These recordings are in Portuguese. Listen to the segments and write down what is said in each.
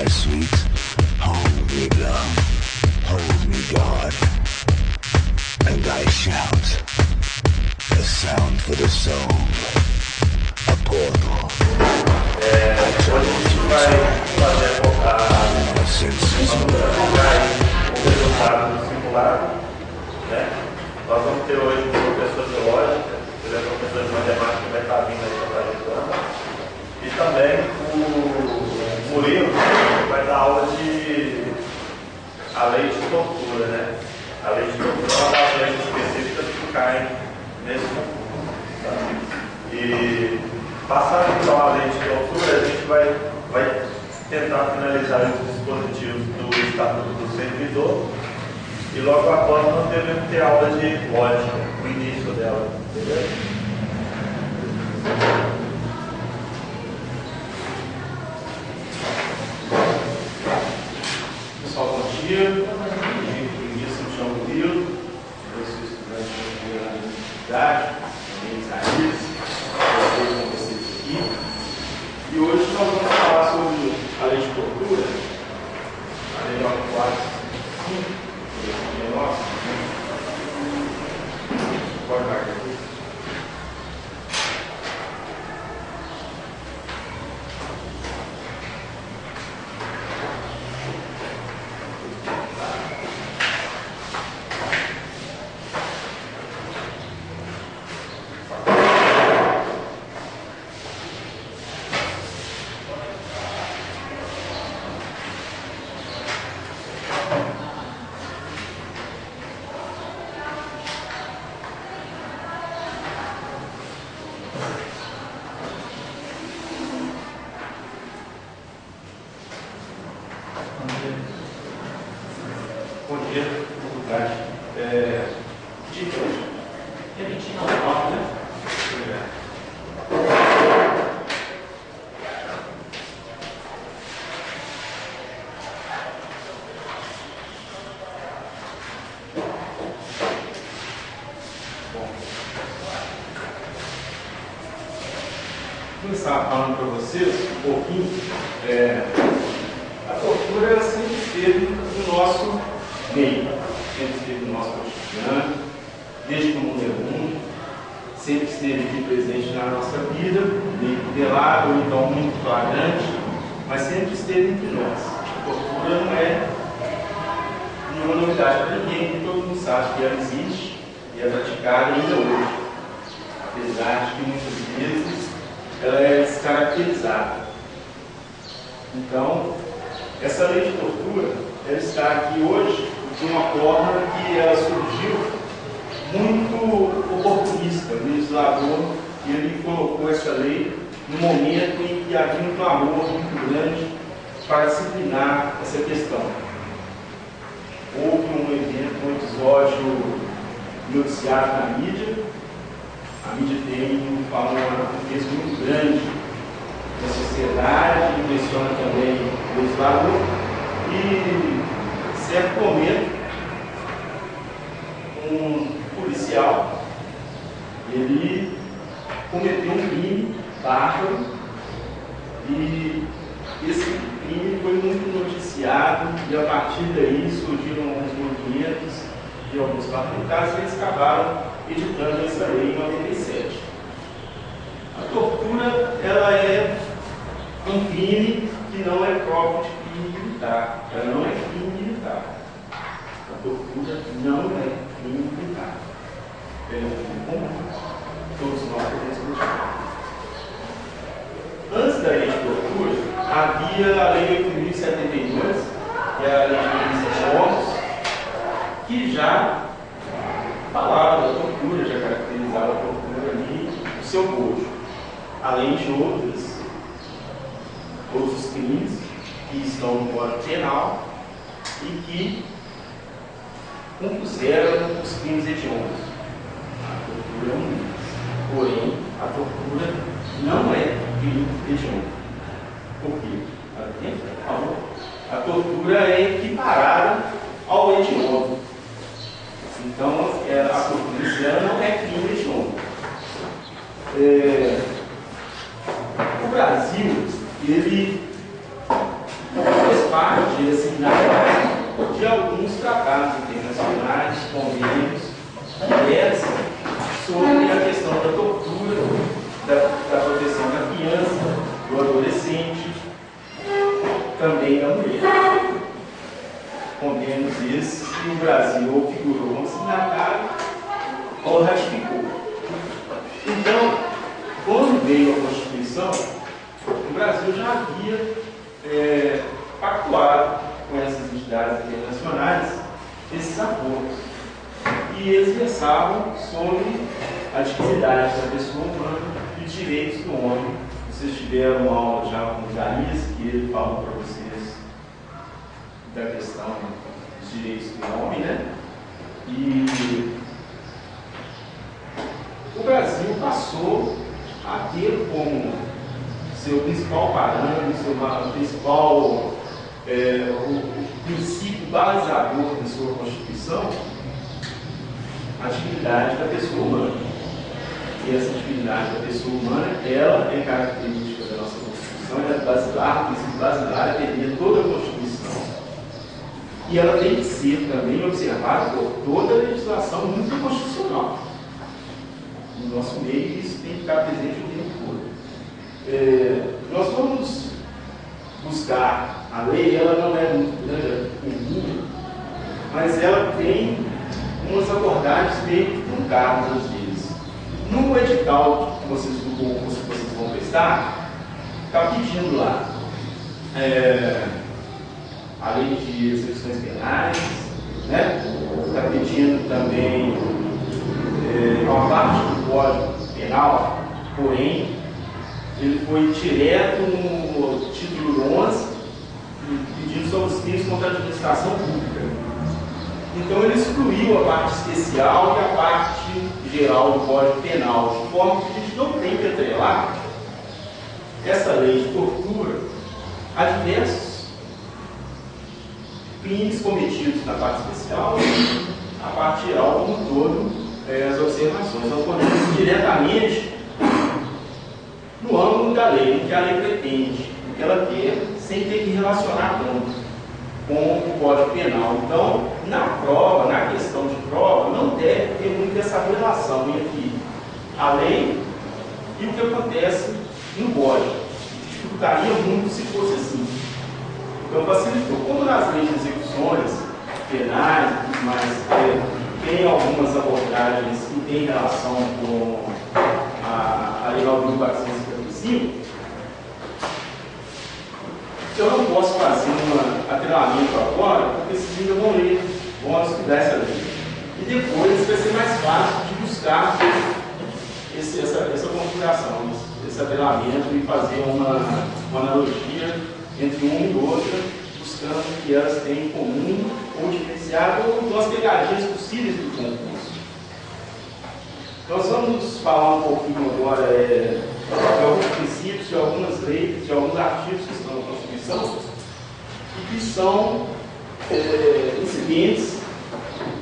sweet. Hold me, love. Hold me, God. And I shout. A sound for the soul. A portal. Hoje a gente vai fazer Our senses o resultado do simulado, né? Nós vamos ter hoje um professor de lógica, ele é professor de matemática que vai estar vindo aí para ajudando. E também o Murilo vai dar aula de a lei de tortura, né? A lei de tortura é uma das leis específicas que caem nesse concurso. Tá? E passando então a lei de tortura, a gente vai tentar finalizar os dispositivos do Estatuto do Servidor e logo após nós devemos ter aula de lógica, o início dela, entendeu? Pessoal, bom dia. Isso me chama Murilo, eu sou estudante de universidade, também Isaías, vocês com vocês aqui. E hoje nós vamos falar sobre a lei de tortura, a lei 945, que é nossa. Pode marcar aqui. Bom dia, boa tarde. Dia de hoje é 29, né? Bom, vou começar falando para vocês um pouquinho. A tortura ela sempre esteve no nosso meio, sempre esteve no nosso cotidiano, desde que o mundo é mundo, sempre esteve aqui presente na nossa vida, meio velado ou então muito flagrante, mas sempre esteve entre nós. A tortura não é nenhuma novidade para ninguém, porque todo mundo sabe que ela existe e é praticada ainda hoje, apesar de que muitas vezes ela é descaracterizada. Então, essa lei de tortura, ela está aqui hoje de uma forma que ela surgiu muito oportunista. O legislador, ele colocou essa lei no momento em que havia um clamor muito grande para disciplinar essa questão. Houve um evento, um episódio noticiado na mídia. A mídia tem um peso muito grande na sociedade, impressiona também o legislador. E, em certo momento, um policial, ele cometeu um crime bárbaro e esse crime foi muito noticiado e a partir daí surgiram alguns movimentos de alguns parlamentares e eles acabaram editando essa lei em 97. A tortura, ela é um crime que não é próprio de crime militar. Ela não é crime militar. A tortura não é crime militar. Ela é um crime comum. Todos nós podemos praticar. Antes da lei de tortura, havia a lei 8.072, que é a lei de crimes hediondos, que já falava da tortura, já caracterizava a tortura ali, o seu gozo. Além de outros crimes que estão no Código Penal e que compuseram os crimes hediondos. A tortura é um deles. Porém, a tortura não é crime hediondo. Por quê? Por favor. A tortura é equiparada ao hediondo. Então, a tortura não é crime hediondo. O Brasil, ele Brasil ou figurou como signatário ou ratificou. Então, quando veio a Constituição, o Brasil já havia pactuado com essas entidades internacionais esses acordos. E eles versavam sobre a dignidade da pessoa humana e os direitos do homem. Vocês tiveram uma aula já com o Isaías, que ele falou para vocês da questão dos direitos do homem, né? E o Brasil passou a ter como seu principal parâmetro, seu principal o princípio balizador da sua Constituição, a dignidade da pessoa humana. E essa dignidade da pessoa humana, ela é característica da nossa Constituição, ela é basilar, o princípio basilar é dever toda a Constituição. E ela tem que ser também observada por toda a legislação multiconstitucional. No nosso meio, isso tem que estar presente o tempo todo. Nós vamos buscar a lei, ela não é muito grande, comum, mas ela tem umas abordagens meio truncadas às vezes. No edital que vocês vão prestar, está pedindo lá a lei de execuções penais, né? Está pedindo também uma parte do Código Penal, porém, ele foi direto no título 11, pedindo sobre os crimes contra a administração pública. Então, ele excluiu a parte especial e a parte geral do Código Penal, de forma que a gente não tem que atrelar essa lei de tortura a diversos crimes cometidos na parte especial e a parte geral como um todo. As observações não acontecem diretamente no âmbito da lei, no que a lei pretende, no que ela quer, sem ter que relacionar tanto com o Código Penal. Então, na prova, na questão de prova, não deve ter muito essa relação entre a lei e o que acontece no Código. Dificultaria muito se fosse assim. Então, facilitou. Como nas leis de execuções penais e tudo mais, tem algumas abordagens que têm relação com a Lei 9.455, eu não posso fazer um atrelamento agora, porque vocês ainda vão estudar essa lei. E depois vai ser mais fácil de buscar essa configuração, esse atrelamento e fazer uma analogia entre uma e outra, buscando o que elas têm em comum ou diferenciado, ou duas pegadinhas possíveis do concurso. Nós vamos falar um pouquinho agora de alguns princípios, de algumas leis, de alguns artigos que estão na Constituição e que são incidentes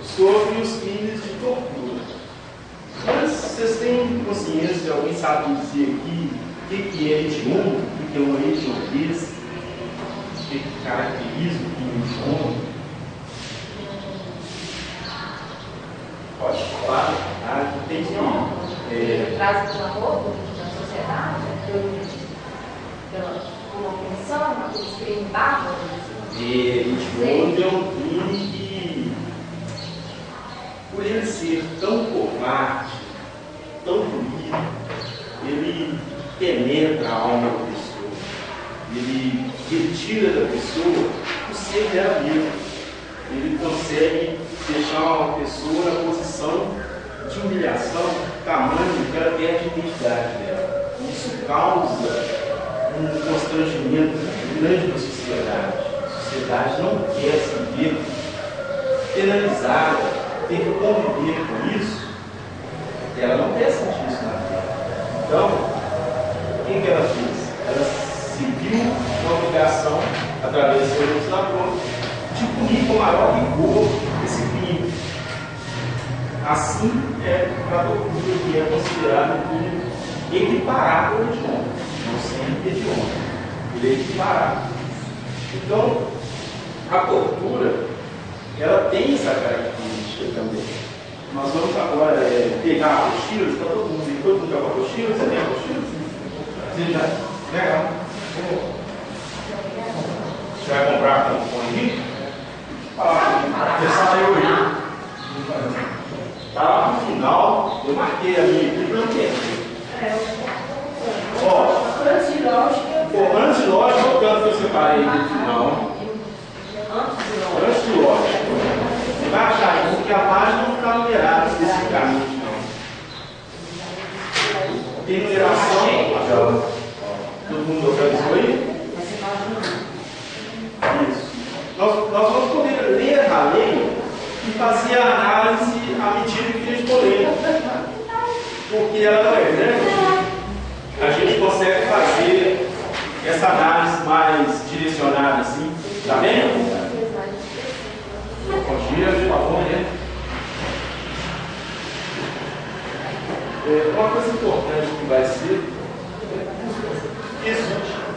sobre os crimes de tortura. Mas vocês têm consciência, alguém sabe dizer aqui o que é hediondo, o que é uma hediondez, o que caracteriza o crime hediondo? Pode falar, tem que traz pelo amor da sociedade, pela ofensão, aqueles crimes bárbaros. Hediondo é um crime que, por ele ser tão covarde, tão bonito, ele penetra a alma da pessoa, ele retira da pessoa o ser dela mesma, ele consegue deixar uma pessoa na posição de humilhação, tamanho que ela perde a identidade dela. Isso causa um constrangimento grande na sociedade. A sociedade não quer se ver penalizada, ter que conviver com isso. Ela não quer sentir isso na vida. Então, o que ela fez? Ela seguiu uma obrigação, através do seu legislador, de punir com maior rigor esse crime. Assim é a tortura que é considerada um crime equiparado ao hediondo, não sempre hediondo, ele é equiparado. Então, a tortura, ela tem essa característica também. Nós vamos agora pegar apostilas para todo mundo. Todo mundo quer apostilas? Você tem apostilas? Você já? Legal. Você vai comprar com o fone? Tá lá no final, eu marquei ali aqui para não perder. Ó, antes de lógica, o tanto que eu separei no final. Antes de lógica. Você vai achar aí, porque a página não está numerada especificamente, não. Tem numeração. Todo mundo localizou aí? Isso. Nós vamos poder ler a lei e fazer a análise à medida que a gente for ler. Porque ela não é grande, a gente consegue fazer essa análise mais direcionada assim. Tá vendo? Corrija, por favor, né? Uma coisa importante que vai ser isso,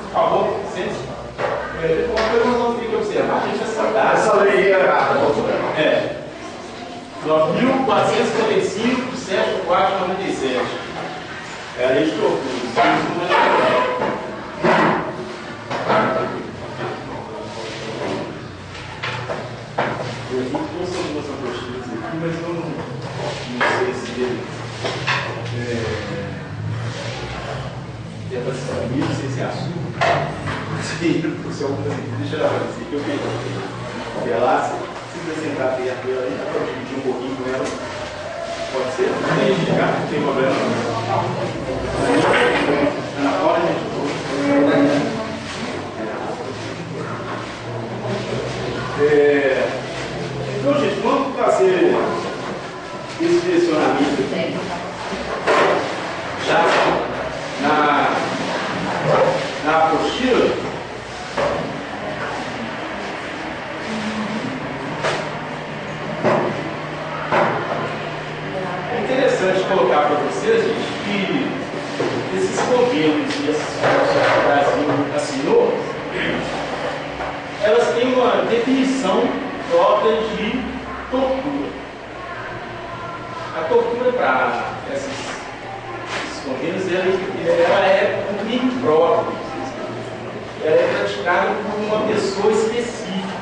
por favor, sente-se. Uma coisa que nós vamos ter que observar, gente, essa lei é errada. 9.455 de 7.497. É a lei de tortura. Eu trouxe algumas apostilas aqui, mas eu não sei se ele é para ser amigo, não sei se é açúcar. Se algumas aqui, deixa eu ver se eu peguei. Ela, se você sentar perto dela aí, dá para dividir um pouquinho com ela. Pode ser? Não tem problema. Ana Paula, gente. Então, gente, vamos fazer esse direcionamento aqui. Já na apostila. É interessante colocar para vocês, gente, que esses convênios e essas coisas que o Brasil assinou, elas têm uma definição própria de tortura. A tortura para esses convênios, ela é um crime próprio. Ela é praticada por uma pessoa específica.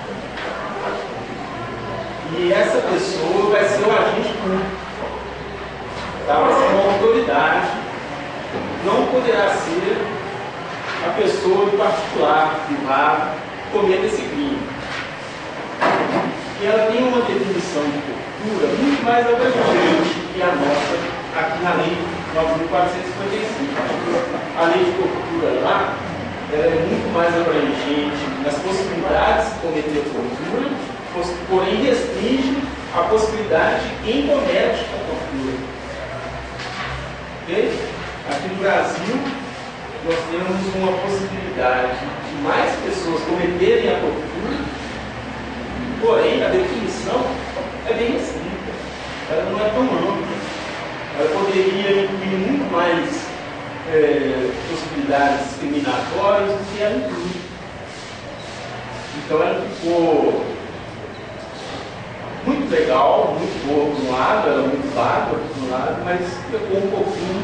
E essa pessoa vai ser o agente público. Tá? Vai ser uma autoridade. Não poderá ser a pessoa do particular, privado, que cometa esse crime. E ela tem uma definição de tortura muito mais abrangente que a nossa aqui na Lei 9.455. A lei de tortura lá, ela é muito mais abrangente nas possibilidades de cometer tortura, porém restringe a possibilidade de quem comete a tortura. Okay? Aqui no Brasil, nós temos uma possibilidade de mais pessoas cometerem a tortura, porém a definição é bem restrita, ela não é tão ampla. Ela poderia incluir muito mais possibilidades discriminatórias do que ela inclui. Então ela ficou muito legal, muito boa por um lado, ela é muito vaga por um lado, mas ficou um pouquinho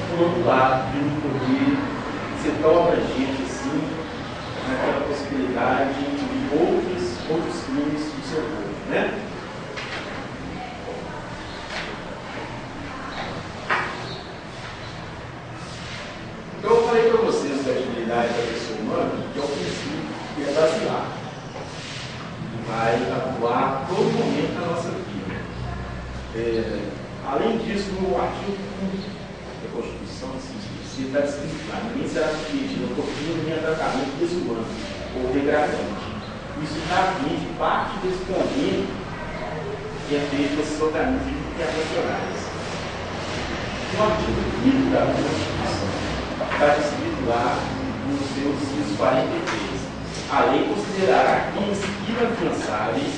por outro lado, de não poder ser tão abrangente assim, naquela possibilidade de outros crimes do seu corpo, né? Então eu falei para vocês da atividade da pessoa humana, que é o princípio que é basear, que vai atuar a todo momento na nossa vida. Além disso, no artigo 5 da Constituição, se está escrito lá, ninguém será submetido a tortura nem a tratamento desumano ou degradante. Isso está de parte desse convênio que é feito nesses organismos internacionais. No artigo 5 da Constituição, está descrito lá nos seus incisos 43. A lei considerará crimes inafiançáveis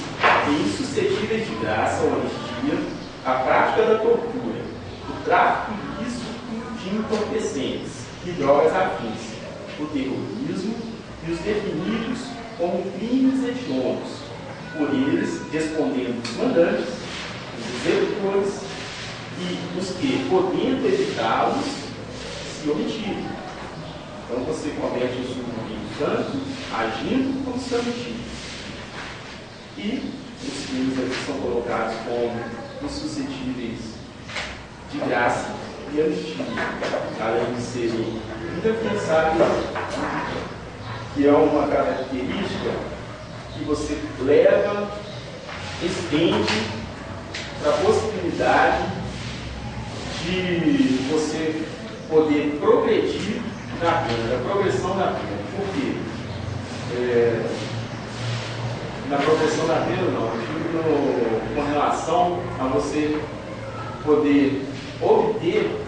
e insuscetíveis de graça ou anistia a prática da tortura, o tráfico ilícito de entorpecentes e drogas afins, o terrorismo e os definidos como crimes hediondos, por eles respondendo os mandantes, os executores e os que, podendo evitá-los, se omitirem. Então você comete isso no tanto agindo como se omitindo. E os crimes aqui são colocados como os suscetíveis de graça e anistia, além de serem indefensáveis, que é uma característica que você leva, estende para a possibilidade de você poder progredir na pena, da progressão da pena. Por quê? Na progressão da pena, não, com relação a você poder obter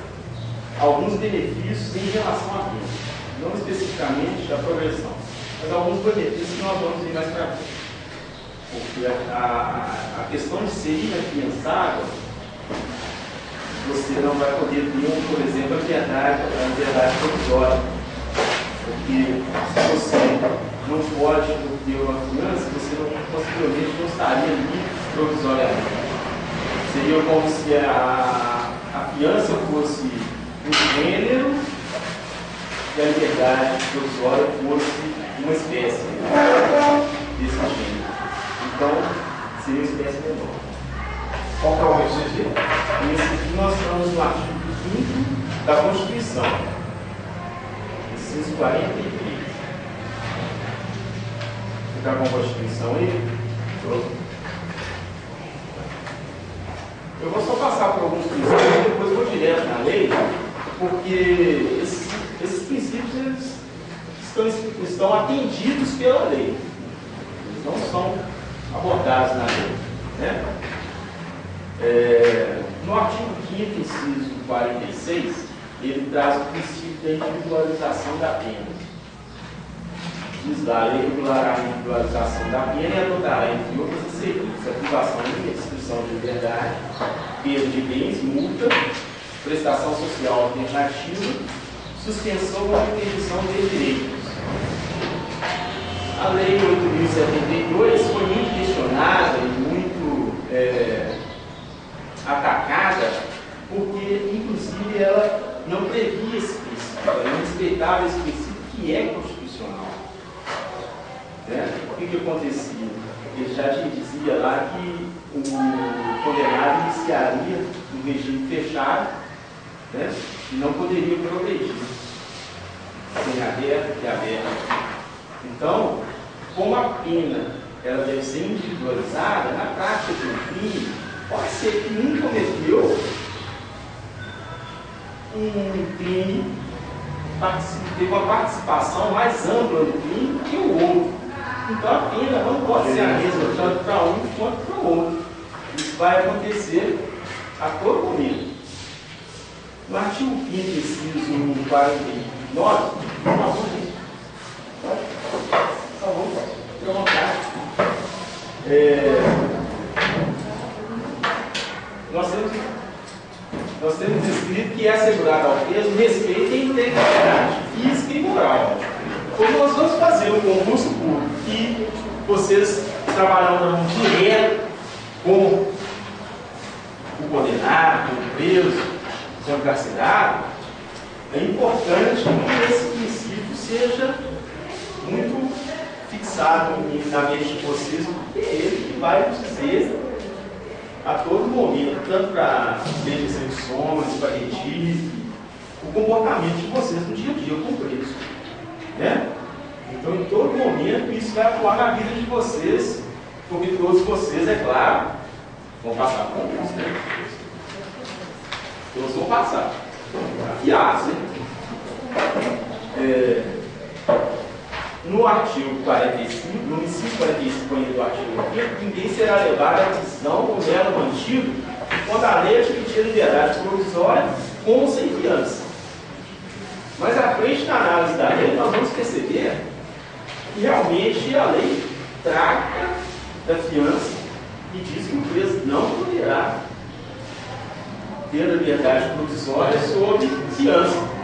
alguns benefícios em relação à pena, não especificamente a progressão, mas alguns benefícios que nós vamos ver mais para frente. Porque a questão de ser inafiançável, você não vai poder ter, por exemplo, a liberdade provisória. Porque se você não pode obter uma fiança, você possivelmente não estaria livre provisoriamente. Seria como se a fiança fosse um gênero e a liberdade provisória fosse uma espécie desse gênero. Então, seria uma espécie menor. Qual que é o inciso? Nesse aqui nós estamos no artigo 5º da Constituição. Inciso 43. Você está com a Constituição aí? Eu vou só passar por alguns princípios e depois vou direto na lei, porque esses princípios estão atendidos pela lei. Eles não são abordados na lei. Né? No artigo 5º, inciso 46, ele traz o princípio da individualização da pena. Diz lá, a lei regulará a individualização da pena e adotará, entre outras, as seguintes: a privação e restrição de liberdade, perda de bens, multa, prestação social alternativa, suspensão ou interdição de direitos. A lei 8.072 foi muito questionada e muito atacada, porque, inclusive, ela não previa esse princípio, ela não respeitava esse princípio que é constitucional. O que acontecia? Ele já dizia lá que o condenado iniciaria um regime fechado, né, e não poderia progredir, sem aberto e aberto. Então, como a pena ela deve ser individualizada, na prática de um crime, pode ser que um cometeu um crime, teve uma participação mais ampla no crime que o outro. Então a pena não pode ser a mesma tanto para um quanto para o outro. Isso vai acontecer a todo momento. No artigo 5º, inciso 49, fica à vontade. Nós temos escrito que é assegurado ao preso respeito e integridade física e moral. Como nós vamos fazer um concurso público e vocês trabalham direto com o condenado, com o preso, com o encarcerado, é importante que esse princípio seja muito fixado na mente de vocês, porque é ele que vai nos dizer a todo momento, tanto para as execuções, para registro, o comportamento de vocês no dia a dia com o preso. Né? Então, em todo momento, isso vai atuar na vida de vocês, porque todos vocês, é claro, vão passar por concurso, né? Todos vão passar. Afiados, né? No artigo 45, no inciso 45 do artigo 5, ninguém será levado à prisão ou nela mantido quando a lei admitir liberdade provisória com ou sem fiança. Mas à frente da análise da lei, nós vamos perceber que realmente a lei trata da fiança e diz que o preso não poderá ter a liberdade provisória sob fiança.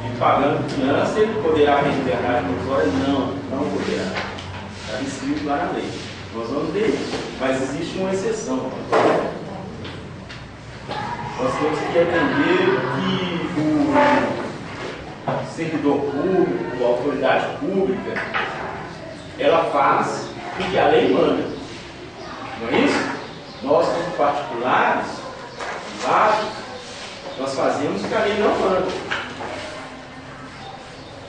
E pagando fiança, ele poderá ter liberdade provisória? Não poderá. Está escrito lá na lei. Nós vamos ver isso. Mas existe uma exceção. Nós temos que entender que o servidor público, a autoridade pública, ela faz porque a lei manda. Não é isso? Nós, como particulares, privados, nós fazemos o que a lei não manda.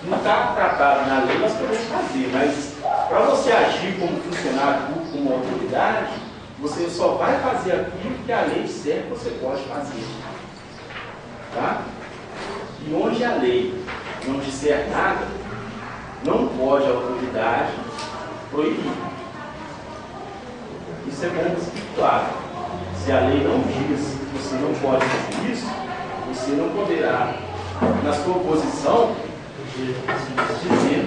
Não está tratado na lei, nós podemos fazer, mas para você agir como funcionário público, como autoridade, você só vai fazer aquilo que a lei disser que você pode fazer. Tá? E onde a lei não disser nada, não pode a autoridade proibir. Isso é bom ficar claro. Se a lei não diz que você não pode fazer isso, você não poderá, na sua posição, dizer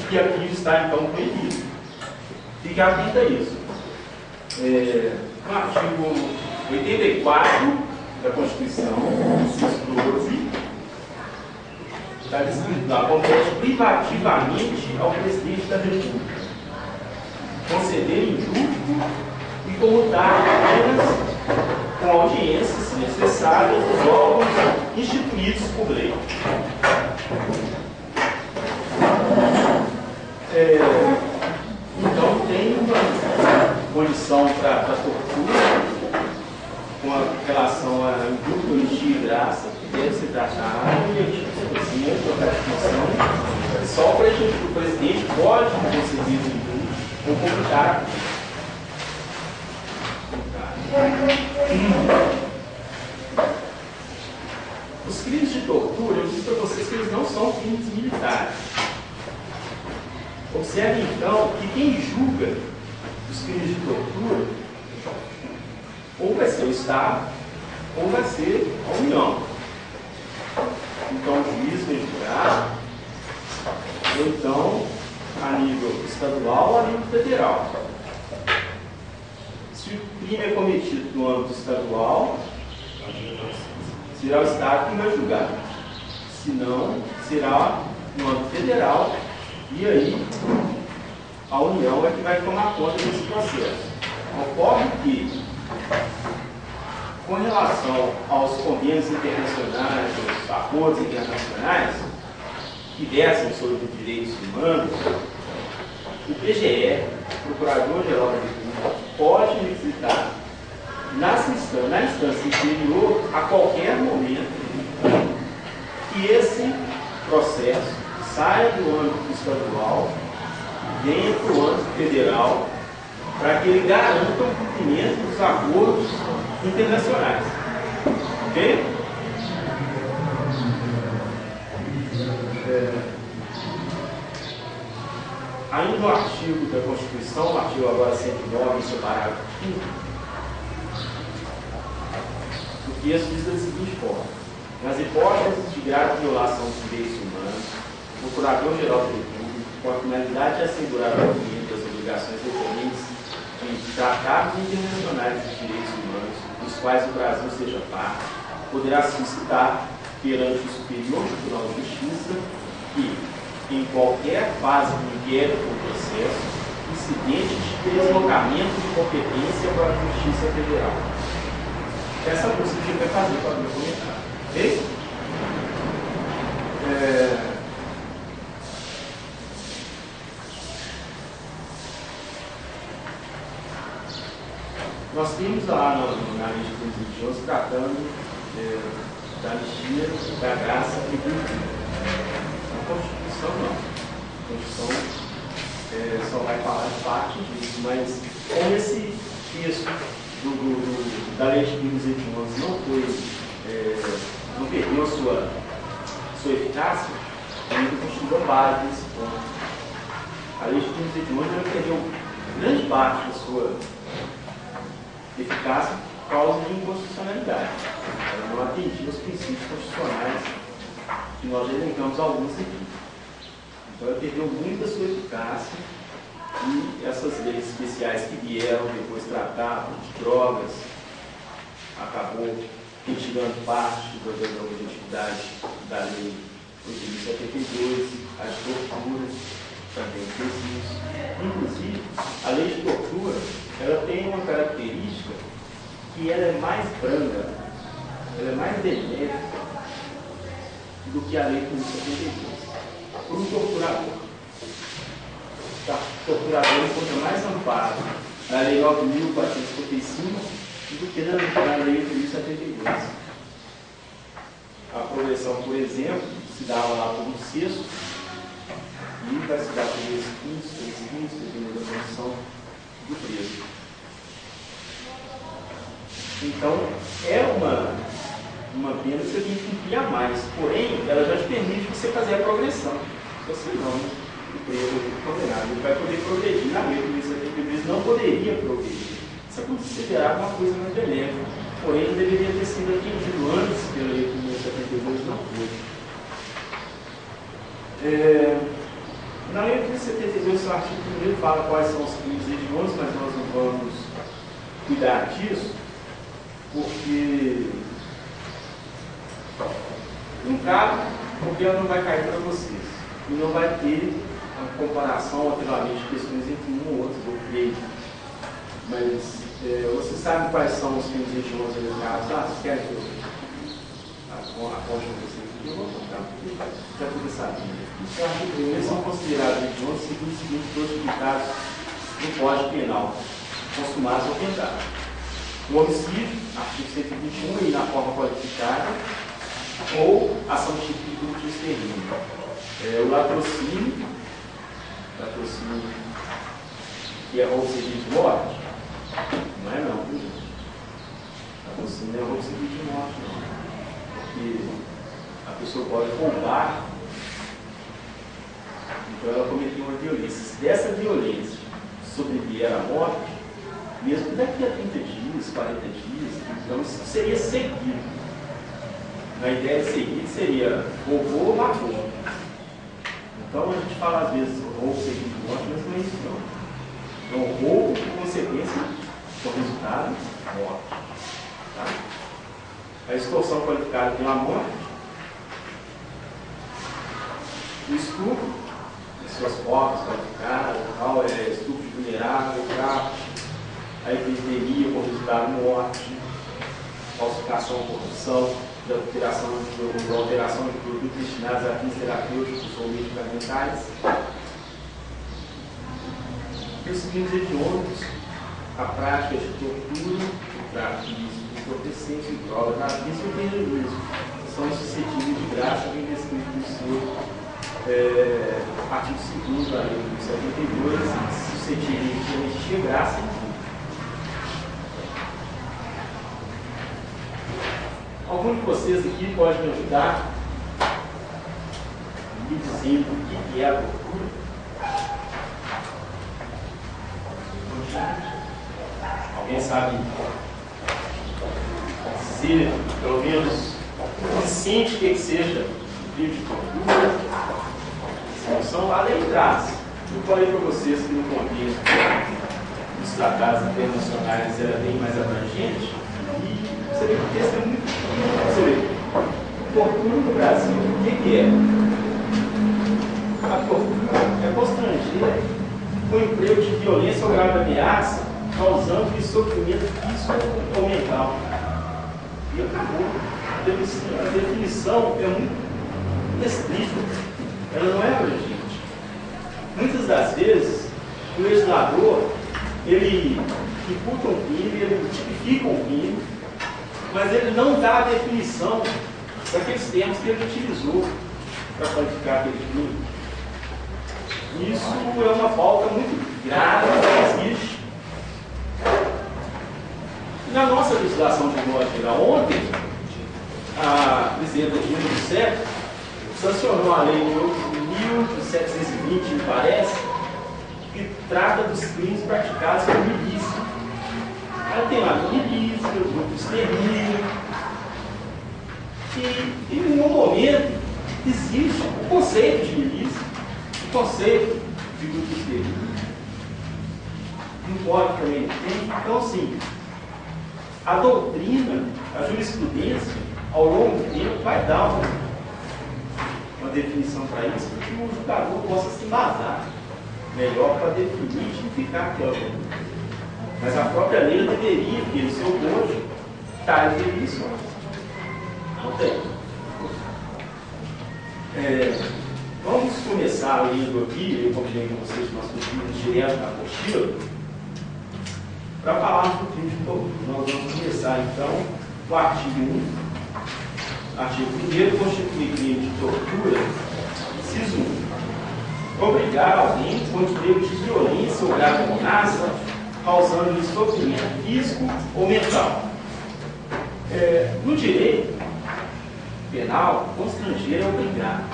que aquilo está então proibido. Fique atento a isso. No artigo 84 da Constituição, inciso 12, está descrito lá: compete privativamente ao presidente da República conceder indulto e comutar apenas com audiências necessárias dos órgãos instituídos por lei. Então tem uma condição para tortura com relação a indulto, anistia e graça, que deve ser tratada dentro da Constituição. Só o presidente pode conceder indulto ou comutar. Os crimes de tortura, eu disse para vocês que eles não são crimes militares. Observe então que quem julga os crimes de tortura ou vai ser o Estado ou vai ser a União. Então o juiz vai julgar, ou então a nível estadual ou a nível federal. Se o crime é cometido no âmbito estadual, será o Estado que vai julgar. Se não, será no âmbito federal, e aí a União é que vai tomar conta desse processo. Ocorre que, com relação aos convênios internacionais, aos acordos internacionais que versam sobre direitos humanos, o PGE, Procurador-Geral da República, pode requisitar na instância inferior a qualquer momento que esse processo saia do âmbito estadual, venha para o âmbito federal, para que ele garanta o cumprimento dos acordos internacionais. Ok? Ainda no artigo da Constituição, o artigo agora 109, seu parágrafo 5, o texto diz da seguinte forma: nas hipóteses de grave violação dos direitos humanos, o Procurador-Geral da República, com a finalidade de assegurar o cumprimento das obrigações decorrentes de tratados internacionais de direitos humanos, dos quais o Brasil seja parte, poderá suscitar perante o Superior Tribunal de Justiça que, em qualquer fase do inquérito ou processo, incidente de deslocamento de competência para a Justiça Federal. Essa é você vai fazer para o meu comentário. Ok? Nós temos lá na lei de 2011 tratando da anistia, da graça e do indulto. A Constituição não. A Constituição só vai falar de parte disso, mas como esse texto da lei de 2011 não perdeu a sua eficácia, ainda continua válido nesse ponto. A lei de 2011 perdeu grande parte da sua eficácia por causa de inconstitucionalidade. Ela não atingiu os princípios constitucionais que nós já elencamos alguns aqui. Então ela perdeu muito da sua eficácia, e essas leis especiais que vieram depois tratar de drogas acabou retirando parte da objetividade da lei 8.072, a de tortura também fez isso. Inclusive, a lei de tortura ela tem uma característica que ela é mais branda, ela é mais benéfica do que a lei 8.072 por um torturador. torturador encontra mais amparo na Lei 9.455 do que na Lei 8.072. A progressão, por exemplo, se dava lá por um sexto e vai se dar por 2/5, dependendo da condição do preso. Então, é uma pena que você tem que cumprir a mais, porém, ela já te permite você fazer a progressão. Se você não, o preso condenado, ele vai poder progredir. Na lei de 8.072 não poderia progredir. Isso é considerado uma coisa mais benéfica. Porém, ele deveria ter sido atendido antes pela lei de 8.072, não foi. Na lei de 8.072, o artigo 1º fala quais são os crimes hediondos, mas nós não vamos cuidar disso, porque não cabe, porque ela não vai cair para vocês. E não vai ter uma comparação alternativamente de questões entre um ou outro, eu creio. Mas vocês sabem quais são os crimes hediondos elevados? Vocês querem que eu aponte para vocês aqui? Eu vou contar, porque já tudo sabido. Eles são considerados hediondos segundo os seguintes tipificados no Código Penal, consumados ou tentados. O homicídio, artigo 121, e na forma qualificada, ou ação típica de grupo de extermínio. O latrocínio, que é roubo seguido de morte, não é não, viu gente? Latrocínio não é roubo seguido de morte, não. Porque a pessoa pode roubar, então ela cometeu uma violência. Se dessa violência sobrevier à morte, mesmo que daqui a 30 dias, 40 dias, então isso seria seguido. A ideia de seguir seria roubou ou matou. Então a gente fala às vezes roubo seguido de morte, mas não é isso não. Então roubo com consequência, com resultado, morte. Tá? A extorsão qualificada pela morte, o estupro, suas formas qualificadas, tal, estupro de vulnerável, a epidemia com resultado morte, falsificação ou corrupção, de alteração de produtos destinados a fins terapêuticos ou medicamentais. E os crimes hediondos, a prática de tortura, o tráfico de entorpecentes e drogas, isso e o terrorismo, são suscetíveis de graça bem descrito no seu artigo 2º da lei de 72, suscetíveis de graça. Algum de vocês aqui pode me ajudar me dizendo o que é a tortura? Alguém sabe dizer, pelo menos, consciente que seja o crime de tortura? São a lei traz. Eu falei para vocês que no contexto dos tratados internacionais era bem mais abrangente. Você vê que o texto é muito difícil. Você vê, tortura no Brasil, o que é? A tortura é constranger com emprego de violência ou grave ameaça, causando sofrimento físico ou mental. E acabou. A definição é muito restrita. Ela não é abrangente. Muitas das vezes, o legislador, ele imputa um crime, ele tipifica um crime, mas ele não dá a definição daqueles termos que ele utilizou para qualificar aquele crime. Isso é uma falta muito grave que existe. Na nossa legislação de modo geral, ontem, a presidenta Dilma Rousseff sancionou a lei de 1720, me parece, que trata dos crimes praticados por milícia. Ela tem lá milícia, grupo de extermínio. E em nenhum momento existe o conceito de milícia, o conceito de grupo de extermínio. Não pode também ter. Então, sim, a doutrina, a jurisprudência, ao longo do tempo, vai dar uma definição para isso, para que o julgador possa se embasar melhor para definir e tipificar aquela doutrina. Mas a própria lei deveria ter no seu bojo tais definições. Não tem. Vamos começar lendo aqui, eu combinei com vocês que nós podíamos direto na apostila, para falar do crime de tortura. Nós vamos começar então o artigo 1. Artigo 1º, constitui crime de tortura, inciso 1. Obrigar alguém com emprego de violência ou grave ameaça, causando-lhe sofrimento físico ou mental. No direito penal, constranger é obrigar.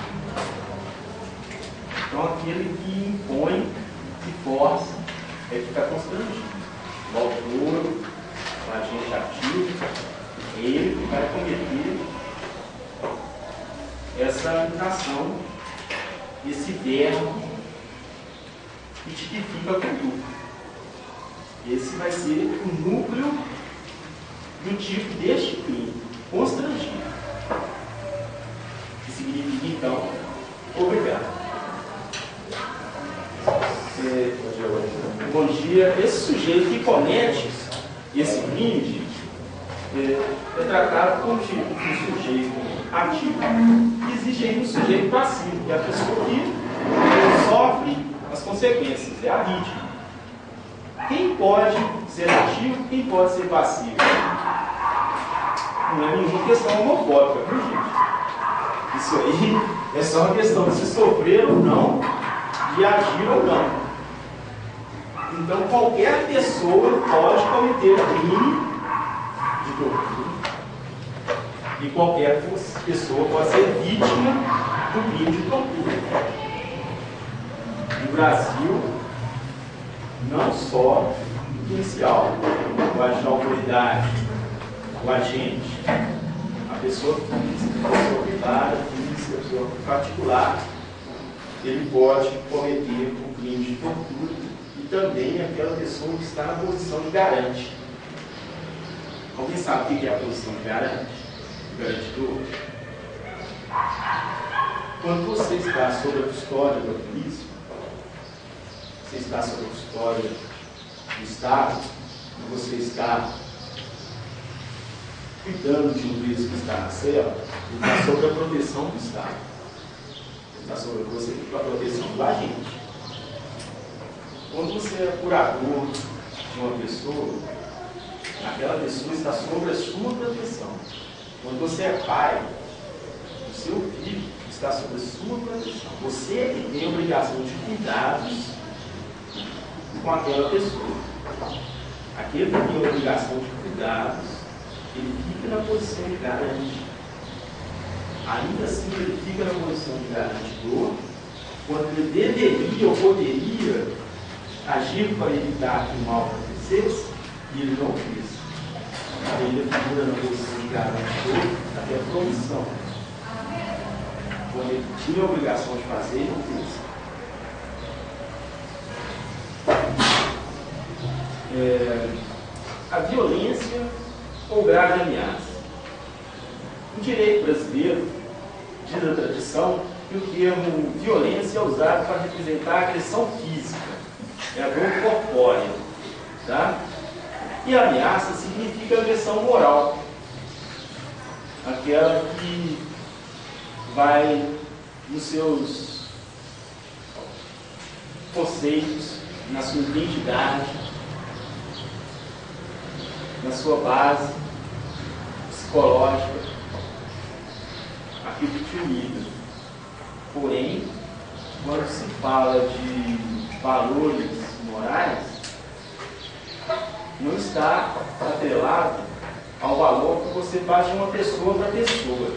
Então, aquele que impõe, que força, é que está constrangido. O autor, o agente ativo, ele que vai cometer essa infração, esse verbo que tipifica a conduta. Esse vai ser o núcleo do tipo deste crime, constrangido. Que significa, então, obrigar. Bom dia. Esse sujeito que comete esse crime é tratado como tipo de sujeito ativo. Existe aí um sujeito passivo, que é a pessoa que sofre as consequências, é a vítima. Quem pode ser ativo, quem pode ser passivo? Não é nenhuma questão homofóbica, viu, gente? Isso aí é só uma questão de se sofrer ou não, de agir ou não. Então, qualquer pessoa pode cometer crime de tortura. E qualquer pessoa pode ser vítima do crime de tortura. No Brasil, não só o policial, o agente da autoridade, o agente, a pessoa física, a pessoa privada, a pessoa particular, ele pode cometer o crime de tortura e também aquela pessoa que está na posição de garante. Alguém sabe o que é a posição de garante? Garantidor? Quando você está sob a custódia da polícia, você está sob a custódia do Estado, você está cuidando de um preso que está na cela, ele está sob a proteção do Estado. Ele está sob a proteção do agente. Quando você é curador de uma pessoa, aquela pessoa está sob a sua proteção. Quando você é pai, o seu filho está sob a sua proteção. Você é que tem a obrigação de cuidados com aquela pessoa. Aquele que tem a obrigação de cuidados, ele fica na posição de garante. Ainda assim, ele fica na posição de garantidor, quando ele deveria ou poderia agir para evitar que o mal acontecesse, e ele não fez. Ele figura na posição de garantidor até a promissão. Quando ele tinha a obrigação de fazer, ele não fez. A violência ou grave ameaça. No direito brasileiro, diz a tradição que o termo violência é usado para representar a agressão física, é a dor corpórea, tá? E a ameaça significa agressão moral, aquela que vai nos seus conceitos, na sua identidade, na sua base psicológica, aquilo que te humilha. Porém, quando se fala de valores morais, não está atrelado ao valor que você faz de uma pessoa para pessoa.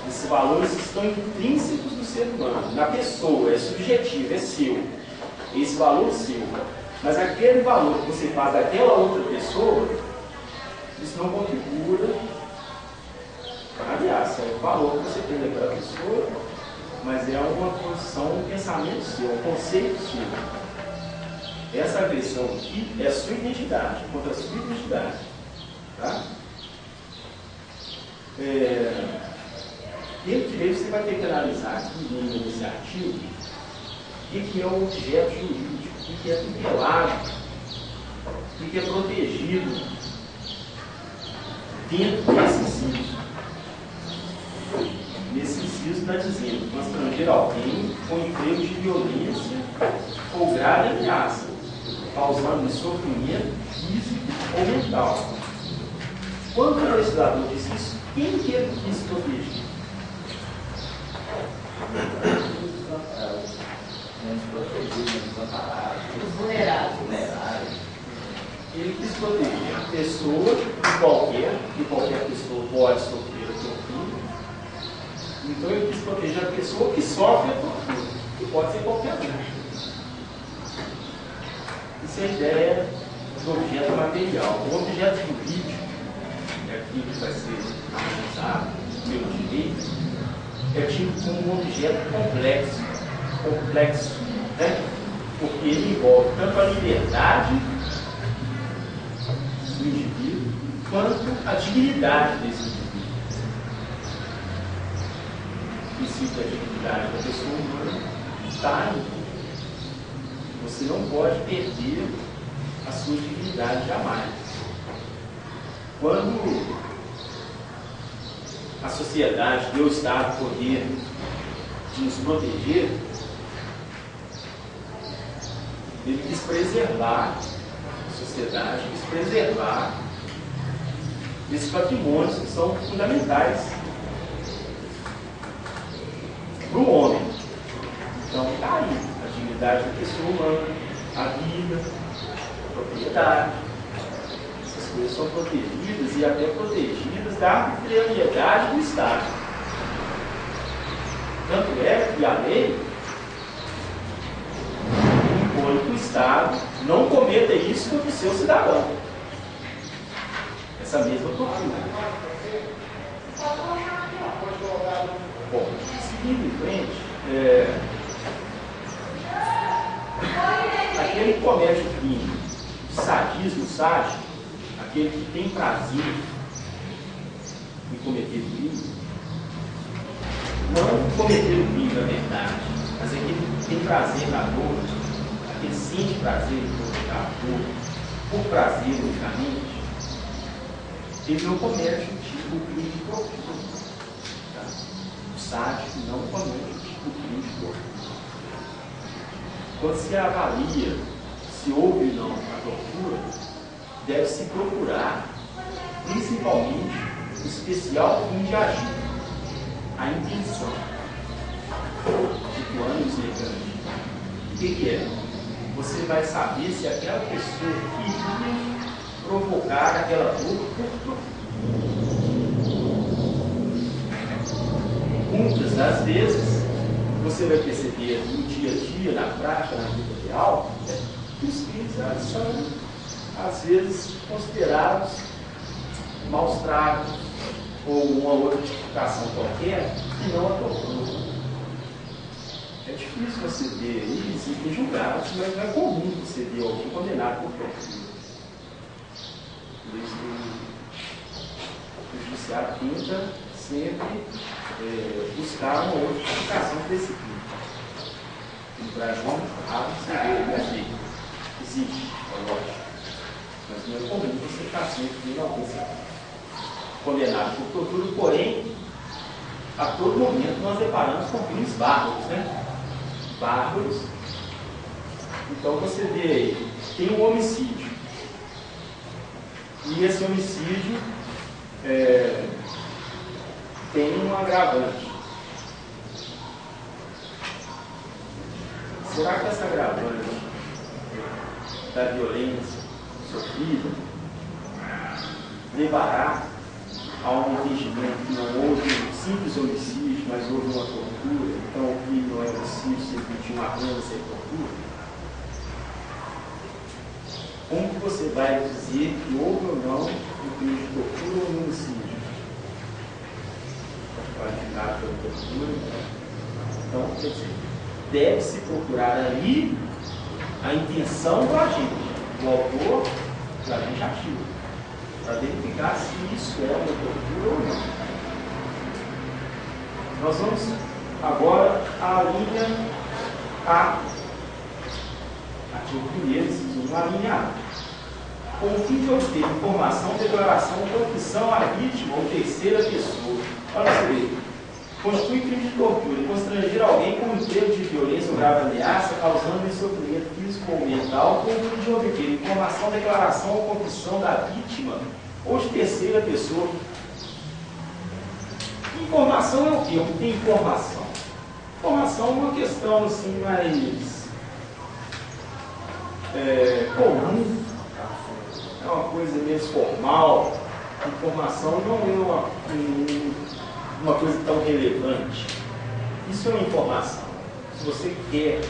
Esses valores estão intrínsecos do ser humano, na pessoa, é subjetivo, é seu. Esse valor é seu. Mas aquele valor que você faz daquela outra pessoa, isso não configura a ameaça. É o valor que você tem daquela pessoa, mas é uma posição, um pensamento seu, um conceito seu. Essa agressão aqui é a sua identidade, contra a sua identidade. Tá? Dentro de direito, você vai ter que analisar aqui no iniciativo o que é o objeto jurídico, o que é tutelado, o que é protegido dentro desse inciso. Nesse inciso está dizendo constranger alguém com emprego de violência ou grave ameaça, causando sofrimento físico ou mental. Quando o legislador diz isso, quem que ele quis proteger? Menos protegidos, menos amparados, Os vulneráveis. vulneráveis. Ele quis proteger a pessoa que qualquer pessoa pode sofrer a tortura. Então ele quis proteger a pessoa que sofre a tortura, que pode ser qualquer um. Isso é a ideia do objeto material. O objeto jurídico, é aquilo que vai ser analisado pelo direito, é tido como um objeto complexo, né? Porque ele envolve tanto a liberdade do indivíduo quanto a dignidade desse indivíduo. O princípio da dignidade da pessoa humana está em você não pode perder a sua dignidade jamais. Quando a sociedade deu ao Estado o poder de nos proteger, ele quis preservar a sociedade, quis preservar esses patrimônios que são fundamentais para o homem. Então está aí a dignidade da pessoa humana, a vida, a propriedade. Essas coisas são protegidas e até protegidas da arbitrariedade do Estado. Tanto é que a lei impõe que o Estado não cometa isso contra o seu cidadão. Essa mesma tortura. Bom, seguindo em frente, aquele que comete o crime de sadismo sádico, aquele que tem prazer em cometer o crime, não cometer o crime na verdade, mas aquele que tem prazer na dor, aquele que sente prazer em provocar dor, por prazer unicamente, ele não comete o crime de tortura. Tá? O sádico não comete o crime de tortura. Quando se avalia se houve ou não a tortura, deve-se procurar, principalmente, o especial fim de agir, a intenção. Tipo, ânimos legais. O que é? Você vai saber se aquela pessoa queria provocar aquela dor por tortura. Muitas das vezes, você vai perceber no dia a dia, na prática, na vida real, que os crimes são, às vezes, considerados maus tratos ou uma outra tipificação qualquer, e não a tortura. É difícil você ver isso e ser julgado, mas não é comum você ver alguém condenado por tortura. Por isso, o judiciário tenta sempre buscar uma outra tipificação desse crime. No Brasil, você vê, né? Existe, é lógico. Mas não é comum você estar sempre vendo alguém condenado por tortura, porém, a todo momento nós deparamos com crimes bárbaros, né? Bárbaros. Então você vê aí, tem um homicídio. E esse homicídio tem um agravante. Será que essa agravante da violência sofrida levará a um entendimento que não houve um simples homicídio, mas houve uma tortura? Então o crime não é homicídio, se repetir uma pena sem tortura? Como que você vai dizer que houve ou não um crime de tortura ou um homicídio? Praticado pela tortura. Então, quer dizer, deve-se procurar ali a intenção do agente, do autor, do agente ativo, para verificar se isso é uma tortura ou não. Nós vamos agora à linha A. Artigo 1º, inciso 1, a linha A. Com o fim de obter informação, declaração, confissão à vítima ou terceira pessoa. Olha você ver. constitui crime de tortura e constranger alguém com emprego de violência ou grave ameaça, causando-lhe sofrimento físico ou mental, com o fim de obter informação, declaração ou confissão da vítima ou de terceira pessoa. Informação é o quê? O que tem informação? Informação é uma questão assim, mais comum, é uma coisa menos formal. Informação não é uma coisa tão relevante. Isso é uma informação. Se você quer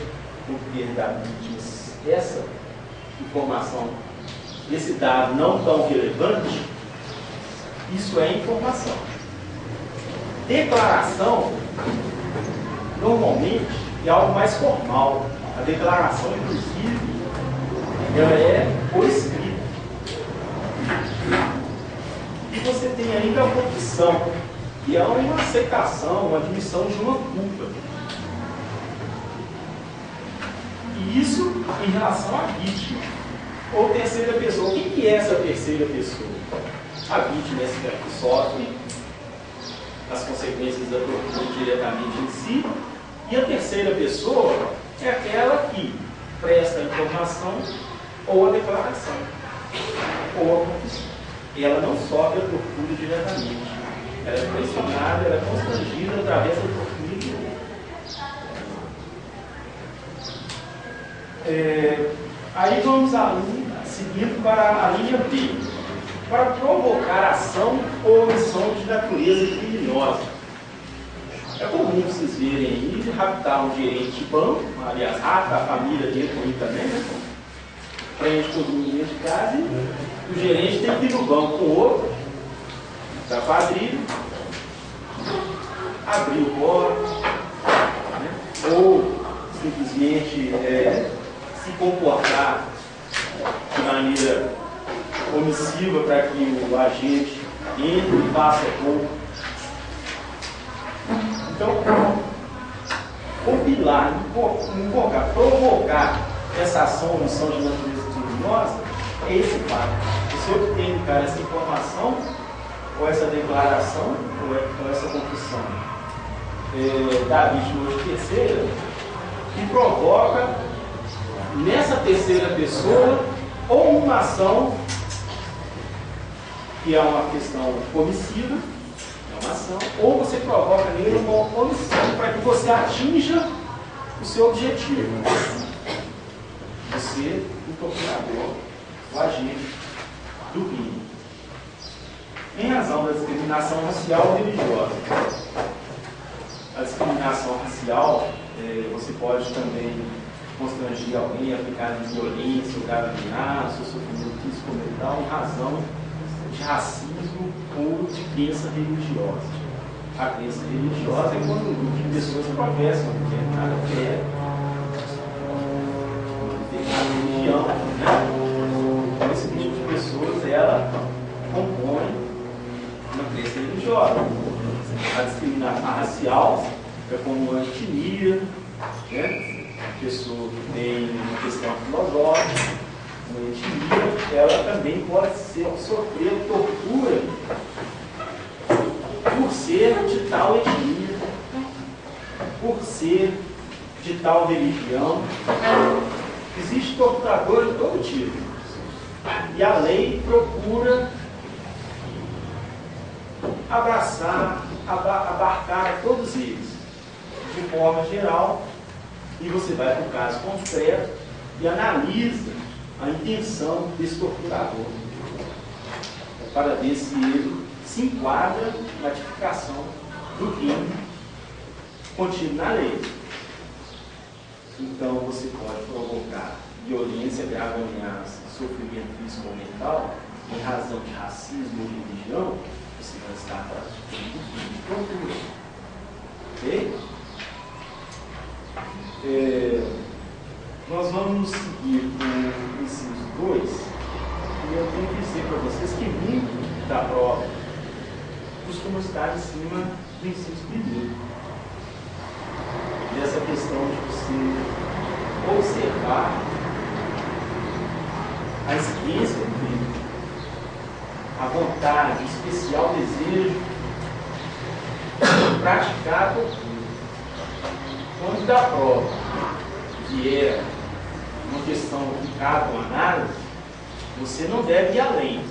obter da vítima essa informação, esse dado não tão relevante, isso é informação. Declaração, normalmente, é algo mais formal. A declaração, inclusive, ela é por escrito. E você tem ainda a confissão, que é uma aceitação, uma admissão de uma culpa. E isso em relação à vítima, ou terceira pessoa. O que é essa terceira pessoa? A vítima é essa que sofre as consequências da tortura diretamente em si, e a terceira pessoa é aquela que presta a informação ou a declaração, ou a confissão. Ela não sofre a tortura diretamente. Ela é pressionada, ela é constrangida através da tortura direta. Aí vamos seguindo para a linha B. Para provocar ação ou omissão de natureza criminosa. É comum vocês verem aí de raptar um gerente de banco, aliás, rapta a família dele aí também, né? Prende todo mundo dentro de casa e o gerente tem que ir no banco com o outro, da quadrilha, abrir o cofre, né? Ou simplesmente se comportar de maneira omissiva para que o agente entre e faça roubo. Então, compilar, invocar, provocar essa ação ou omissão de natureza criminosa é esse fato. Você obtém, cara, essa informação, ou essa declaração, ou essa confissão da vítima ou de terceira, que provoca nessa terceira pessoa ou uma ação que é uma questão omissiva, é uma ação, ou você provoca nele uma omissão para que você atinja o seu objetivo. Você, o torturador, o agente do crime. Em razão da discriminação racial ou religiosa. A discriminação racial, você pode também constranger alguém, aplicar violência, ou grave ameaça, ou sofrimento físico ou mental, em razão de racismo ou de crença religiosa. A crença religiosa é quando um grupo de pessoas professam uma determinada fé, uma determinada religião, né? Então esse grupo de pessoas, ela compõe uma crença religiosa. A discriminação racial é como uma etnia, né? A pessoa que tem uma questão filosófica, uma etnia, ela também pode sofrer tortura por ser de tal etnia, por ser de tal religião. Existe torturador de todo tipo. E a lei procura abraçar, abarcar a todos eles, de forma geral, e você vai para o caso concreto e analisa a intenção desse torturador, para ver se ele se enquadra na tipificação do crime contido na lei. Então você pode provocar violência, grave ameaça, sofrimento físico ou mental, em razão de racismo ou religião, você vai estar praticando o crime de tortura. Ok? Nós vamos seguir com o inciso 2, e eu tenho que dizer para vocês que muito da prova costuma estar em cima do inciso 1. Dessa questão de você observar a experiência do crime, a vontade, o especial desejo praticar a tortura. Quando da prova vier uma questão que cabe uma análise, você não deve ir além.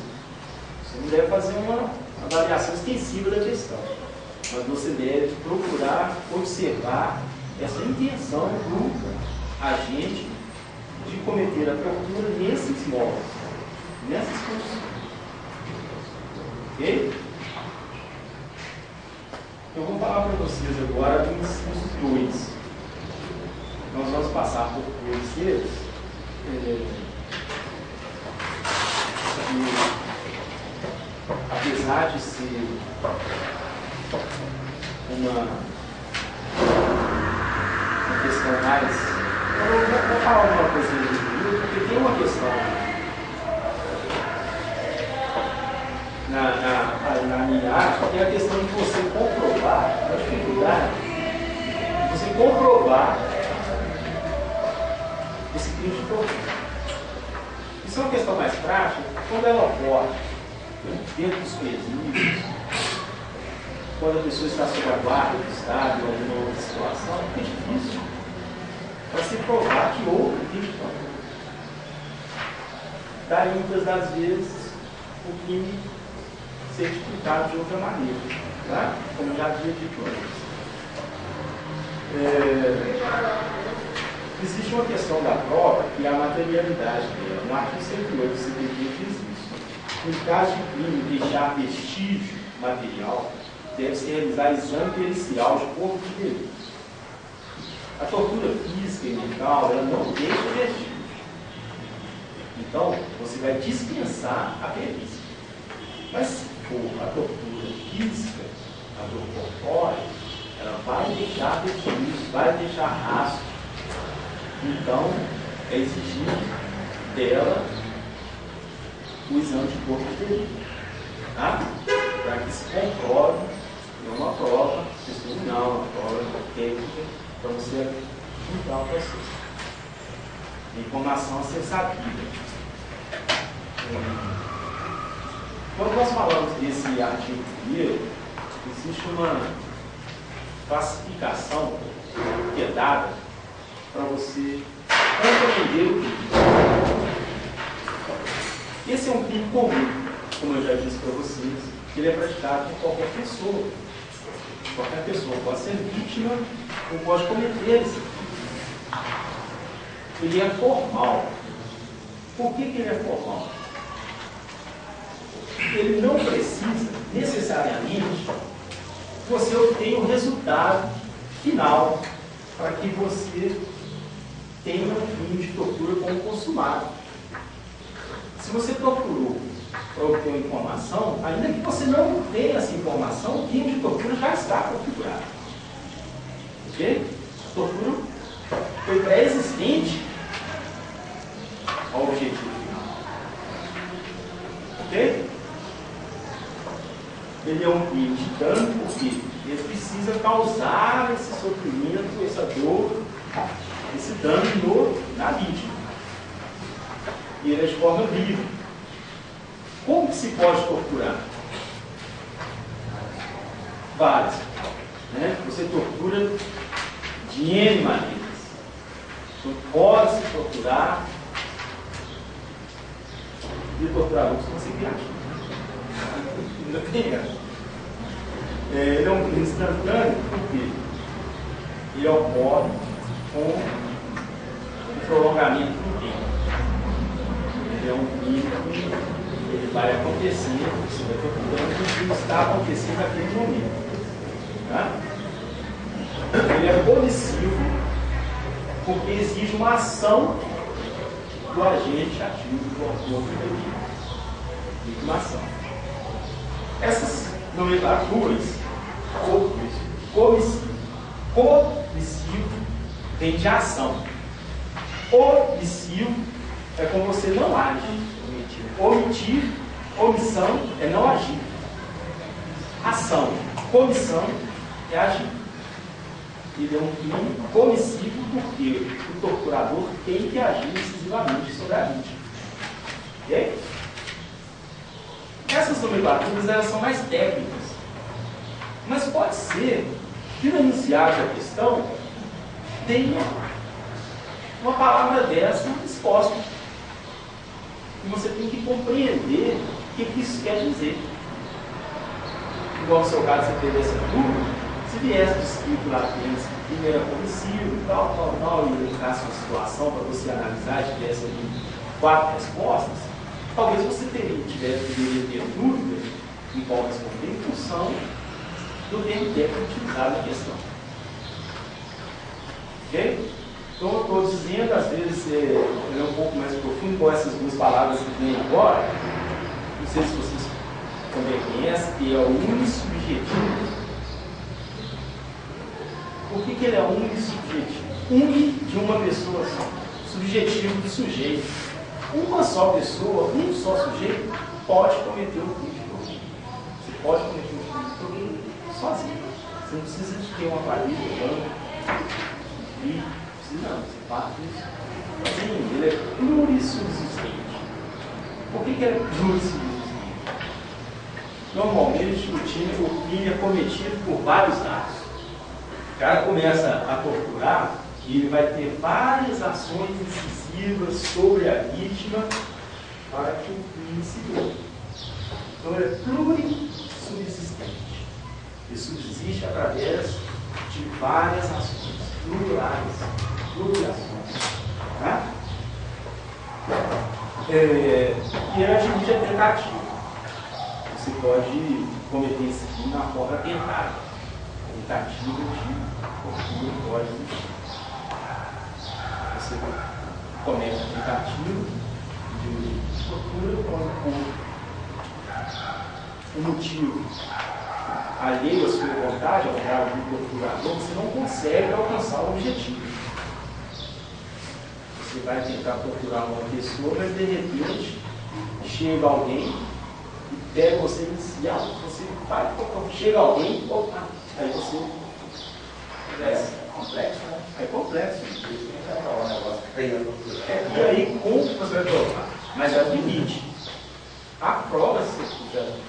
Você não deve fazer uma avaliação extensiva da questão. Mas você deve procurar observar essa intenção do agente de cometer a tortura nesses modos, nessas condições. Ok? Eu vou falar para vocês agora do inciso 2. Nós vamos passar por todos eles. Apesar de ser uma questão mais... Eu vou falar alguma coisa do livro, porque tem uma questão na minha arte, que é a questão de você comprovar, a dificuldade de você comprovar esse crime de tortura. Isso é uma questão mais prática quando ela ocorre dentro dos presídios, quando a pessoa está sob a guarda do Estado, ou alguma outra situação, é difícil para se provar que houve crime de tortura. Daí, muitas das vezes, o crime ser explicado de outra maneira, tá? Como eu já havia dito antes. Existe uma questão da prova que é a materialidade dela. No artigo 108 do CPP diz isso. No caso de crime deixar vestígio material, deve-se realizar exame pericial de corpo de delito. A tortura física e mental, ela não deixa vestígio. Então, você vai dispensar a perícia. Mas se for a tortura física, a dor corpórea, ela vai deixar vestígios, vai deixar rastro. Então, é exigido dela o exame de corpo de delito, tá? Para que se comprove, não uma prova testemunhal, uma prova técnica, para você julgar o processo. Informação a ser sabida. Quando nós falamos desse artigo 1º, existe uma classificação que é dada para você compreender o crime. Esse é um crime comum, como eu já disse para vocês, que ele é praticado por qualquer pessoa. Qualquer pessoa pode ser vítima ou pode cometer esse crime. Ele é formal. Por que ele é formal? Ele não precisa, necessariamente, que você obtenha o resultado final para que você tenha um crime de tortura como consumado. Se você torturou para obter uma informação, ainda que você não tenha essa informação, o crime de tortura já está configurado. Ok? A tortura foi pré-existente ao objetivo final. Ok? Ele é um crime de dano, porque ele precisa causar esse sofrimento, essa dor, esse dano na vítima. E ele é de forma livre. Como que se pode torturar? Várias. Né? Você tortura de N maneiras. Você pode se torturar de torturador se você criativo. Ainda tem essa. Ele é um crime instantâneo porque ele ocorre com o prolongamento do tempo. Ele é um crime que ele vai acontecendo, você vai torturando o que está acontecendo naquele momento. Tá? Ele é omissivo porque exige uma ação do agente ativo do autor do delito. Intimação. Essas nomenclaturas, omissivo vem de ação. Omissivo é como você não age. Omitir, omissão é não agir. Ação, comissão é agir. Ele é um crime omissivo porque o torturador tem que agir decisivamente sobre a vítima. Ok? Essas nomenclaturas elas são mais técnicas, mas pode ser finalizar a questão, tenha uma palavra dessa exposta. E você tem que compreender o que isso quer dizer. Igual no seu caso, você teve essa dúvida, se viesse descrito lá dentro, primeiro homicídio, tal, e ele ficasse uma situação para você analisar e tivesse ali 4 respostas, talvez você deveria ter dúvida em qual responder em função do termo técnico utilizado na questão. Ok? Então, eu estou dizendo, às vezes, ele é um pouco mais profundo com essas duas palavras que vem agora. Não sei se vocês também conhecem, que é o unissubjetivo. Por que ele é unissubjetivo? Uni de uma pessoa só, subjetivo do sujeito. Uma só pessoa, um só sujeito, pode cometer um crime de crime. Você pode cometer um crime de crime sozinho. Você não precisa de ter uma parede, não, você faz isso. Sim, ele é plurissubsistente. Por que ele é plurissubsistente? Normalmente o crime é cometido por vários atos. O cara começa a torturar e ele vai ter várias ações incisivas sobre a vítima para que o crime se dê. Então ele é plurissubsistente. Ele subsiste através de várias ações plurais. Tá? E a gente é tentativa. Você pode cometer esse crime na forma tentada. Tentativa de tortura pode existir. Você comete a tentativa de tortura com um motivo alheio à sua vontade, ao grau do torturador, você não consegue alcançar o objetivo. Você vai tentar torturar uma pessoa, mas de repente chega alguém e pega você inicial, você vai, chega alguém, opa, aí você é complexo, né? É complexo. E aí, como você vai provar? Mas é o limite. A prova,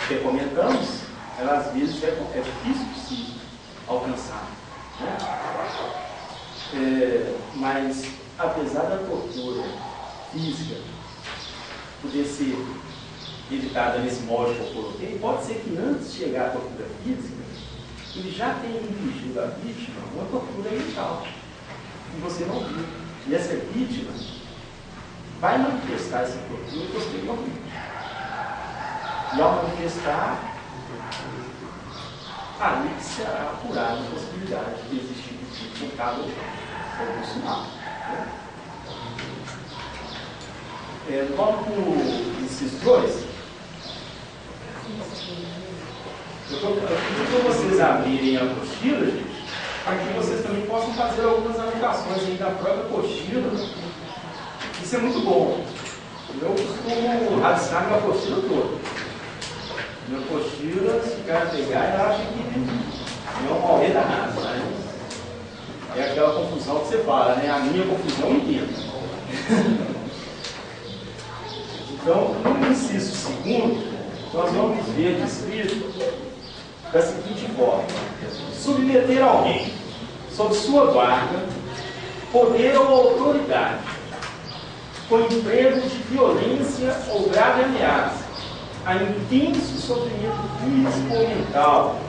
que comentamos, ela às vezes é difícil de se alcançar. Né? Mas, apesar da tortura física poder ser evitada nesse modo que eu coloquei, pode ser que antes de chegar à tortura física, ele já tenha infligido à vítima uma tortura mental, que você não viu. E essa vítima vai manifestar essa tortura posteriormente. E ao manifestar, aí que será apurada a possibilidade de existir um pecado ou sinal. Vamos para o inciso 2. Eu estou pedindo para vocês abrirem a apostila, gente, para que vocês também possam fazer algumas anotações aí da própria apostila. Isso é muito bom. Eu costumo rabiscar minha apostila toda. Minha apostila, se o cara pegar, ele acha que é uma morrer danada. Né? É aquela confusão que você fala, né? A minha confusão eu entendo. Então, no inciso segundo, nós vamos ver descrito da seguinte forma: submeter alguém sob sua guarda, poder ou autoridade, com emprego de violência ou grave ameaça, a intenso sofrimento físico ou mental,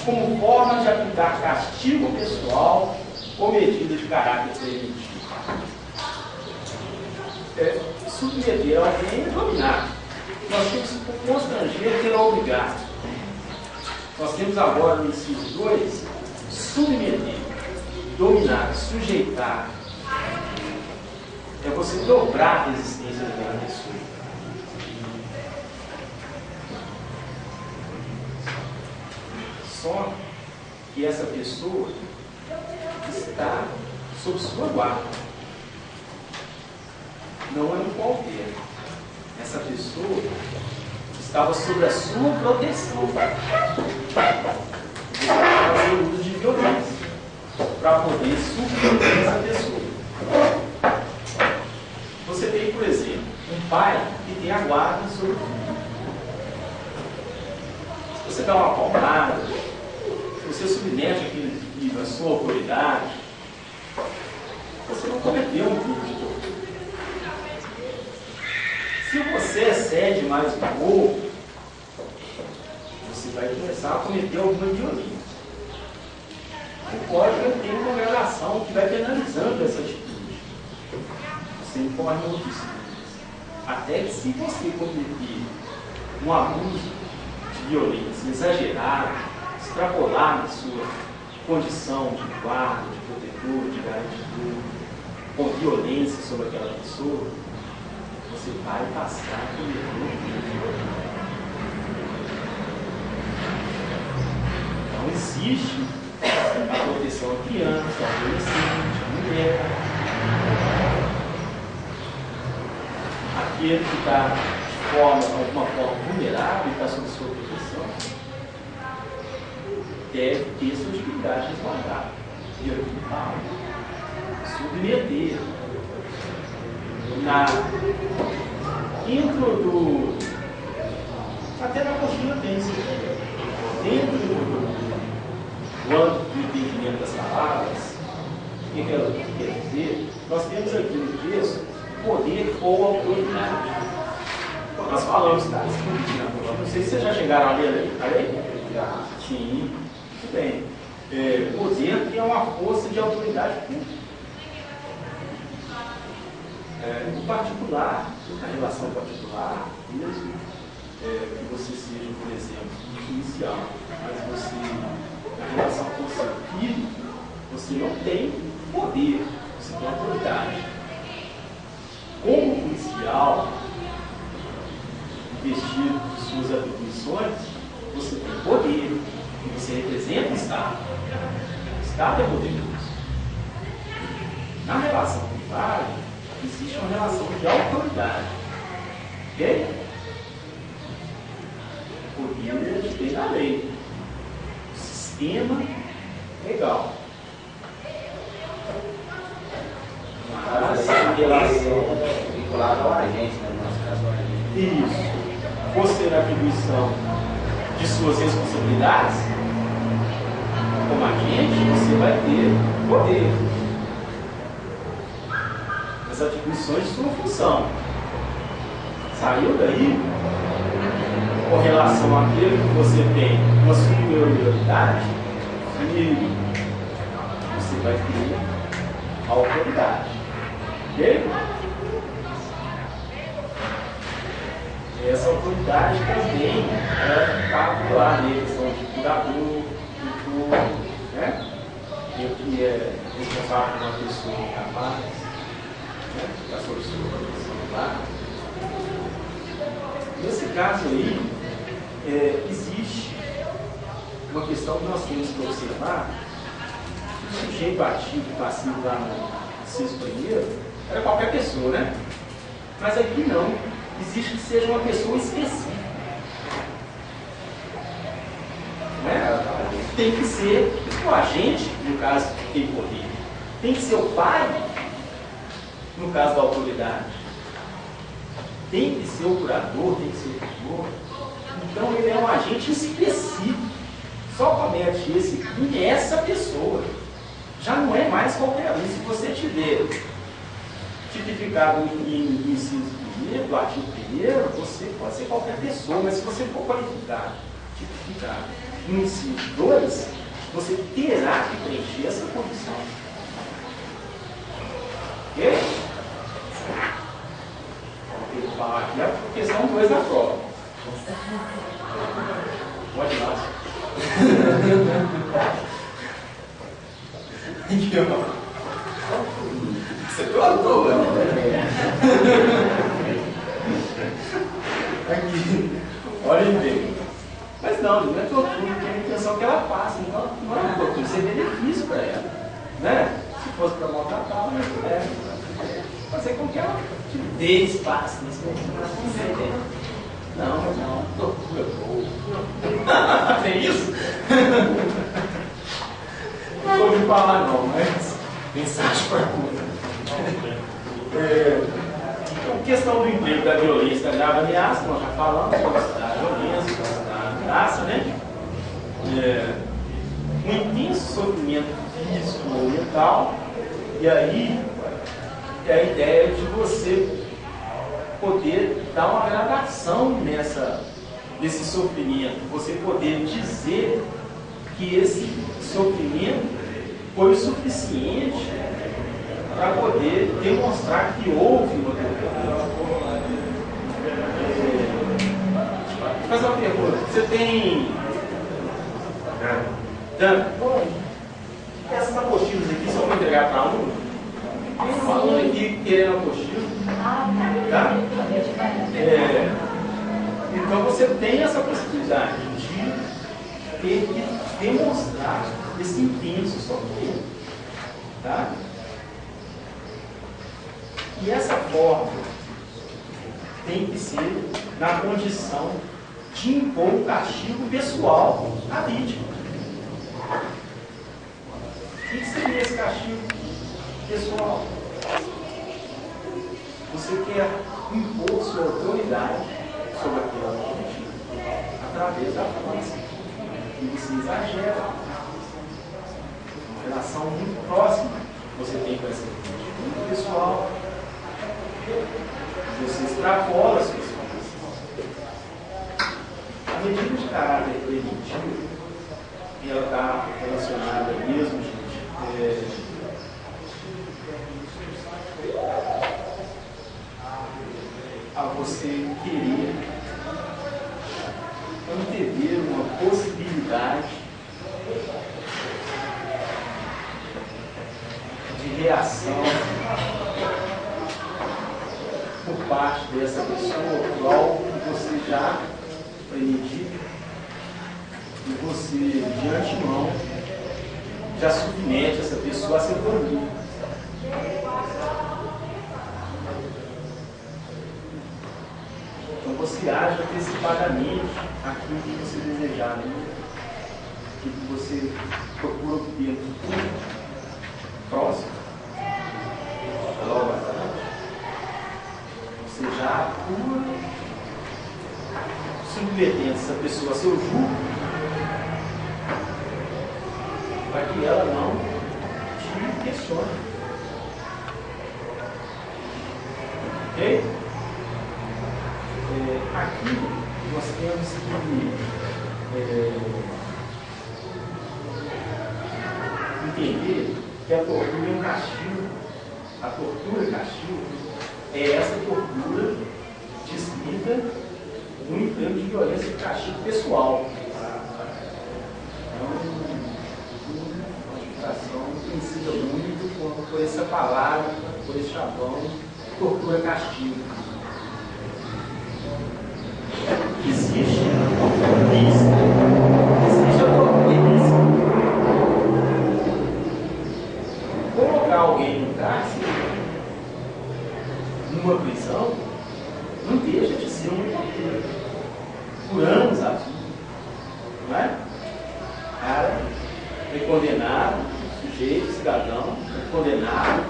como forma de aplicar castigo pessoal ou medida de caráter preventivo. Submeter alguém é dominar. Nós temos que constranger que não obrigar. Nós temos agora no inciso 2, submeter, dominar, sujeitar. É você dobrar a resistência daquela pessoa. Só que essa pessoa está sob sua guarda. Não é um qualquer. Essa pessoa estava sob a sua proteção. Você vai fazer uso de violência para poder suprimir essa pessoa. Você tem, por exemplo, um pai que tem a guarda sobre o filho. Se você dá uma palmada, você submete aquele indivíduo à sua autoridade, você não cometeu um crime de tortura. Se você excede mais um pouco, você vai começar a cometer alguma violência. O código tem uma gradação que vai penalizando essa atitude. Você incorre em outros crimes. Até que se você cometer um abuso de violência exagerado, extrapolar na sua condição de guarda, de protetor, de garantidor, com violência sobre aquela pessoa, você vai passar a cometer um crime. Não existe a proteção à criança, ao adolescente, à mulher. Aquele que está de alguma forma vulnerável e está sob sua proteção, deve ter sua dignidade resguardada. E eu que falo, submeter até na constituição dentro do âmbito do entendimento das palavras, o que ela quer dizer? Nós temos aqui no texto poder ou autoridade. Nós falamos, tá? Não sei se vocês já chegaram a ler a lei. Já. Sim, muito bem. Poder é uma força de autoridade pública. No particular, na relação particular, mesmo que você seja, por exemplo, um policial, mas você, na relação com o seu filho, você não tem poder, você tem autoridade. Como policial, investido de suas atribuições, você tem poder, e você representa o Estado. O Estado é poderoso. Na relação privada, existe uma relação de autoridade. Ok? O poder tem na lei. O sistema legal. Mas a relação vinculada ao agente, né? No nosso caso, ao agente. Isso. Você, na atribuição de suas responsabilidades, como agente, você vai ter poder. As atribuições de sua função. Saiu daí, com relação àquele que você tem uma superioridade, e você vai ter a autoridade. Ok? Essa autoridade também está lá nele, são de curador, tutor, né? E o que é responsável por uma pessoa incapaz, né? Da sua proteção lá. Nesse caso aí, existe uma questão que nós temos que observar. O sujeito ativo e passivo lá no inciso primeiro era qualquer pessoa, né? Mas aqui não. Existe que seja uma pessoa específica. Né? Tem que ser o agente, no caso que tem poder. Tem que ser o pai, no caso da autoridade. Tem que ser o curador, tem que ser o tutor. Então ele é um agente específico. Só comete esse crime essa pessoa. Já não é mais qualquer um. Se você tiver tipificado em inciso primeiro, do artigo primeiro, você pode ser qualquer pessoa, mas se você for qualificado, tipificado no inciso 2, você terá que preencher essa condição. Ok? Vou falar aqui a questão 2 da prova. Pode ir lá. Você plantou, né? Aqui. Olhem bem. Mas não é tortura, porque a intenção que ela faça. Então, não é tortura, isso é benefício para ela. Né? Se fosse para maltratar, ela não é. Fazer com que ela te dê espaço nesse momento. Não, tortura boa. Tem isso? Não vou me falar não, mas mensagem para tudo. Então, questão do emprego da violência, da grave ameaça, nós já falamos, da violência, da ameaça, né? um intenso sofrimento físico ou mental, e aí é a ideia de você poder dar uma gradação nesse sofrimento, você poder dizer que esse sofrimento foi o suficiente para poder demonstrar que houve uma Faz uma pergunta. Você tem... Dan, essas apostilas aqui são para entregar para aluno? Tem um aluno aqui querendo apostila. Tá? Então você tem essa possibilidade de ter que demonstrar esse intenso sofrimento. Tá? E essa forma tem que ser na condição de impor um castigo pessoal à vítima. O que seria esse castigo pessoal? Você quer impor sua autoridade sobre aquela vítima através da força. E você exagera. Uma relação muito próxima você tem com essa vítima, muito pessoal. Você extrapola suas forças. A medida de caráter preventivo, ela está relacionada mesmo, gente, a você querer antever uma possibilidade de reação por parte dessa pessoa por algo que você já premedita e você, de antemão, já submete essa pessoa a seu domínio. Então você age antecipadamente aquilo que você desejar, né? Aquilo que você procura obter no futuro próximo, logo atrás. Você já atua submetendo essa pessoa a seu jugo para que ela não te questione. Ok? Aqui nós temos que entender que a tortura é um castigo. A tortura e castigo é essa tortura descrita no termo de violência e castigo pessoal. Então, a educação precisa muito por essa palavra, por esse chavão, tortura e castigo. Existe a tortura ilícita. Existe a tortura ilícita. Colocar alguém no cárcere, numa prisão, não deixa de ser uma tortura. Por anos a vida. Não é? O cara é condenado, sujeito, cidadão, é condenado,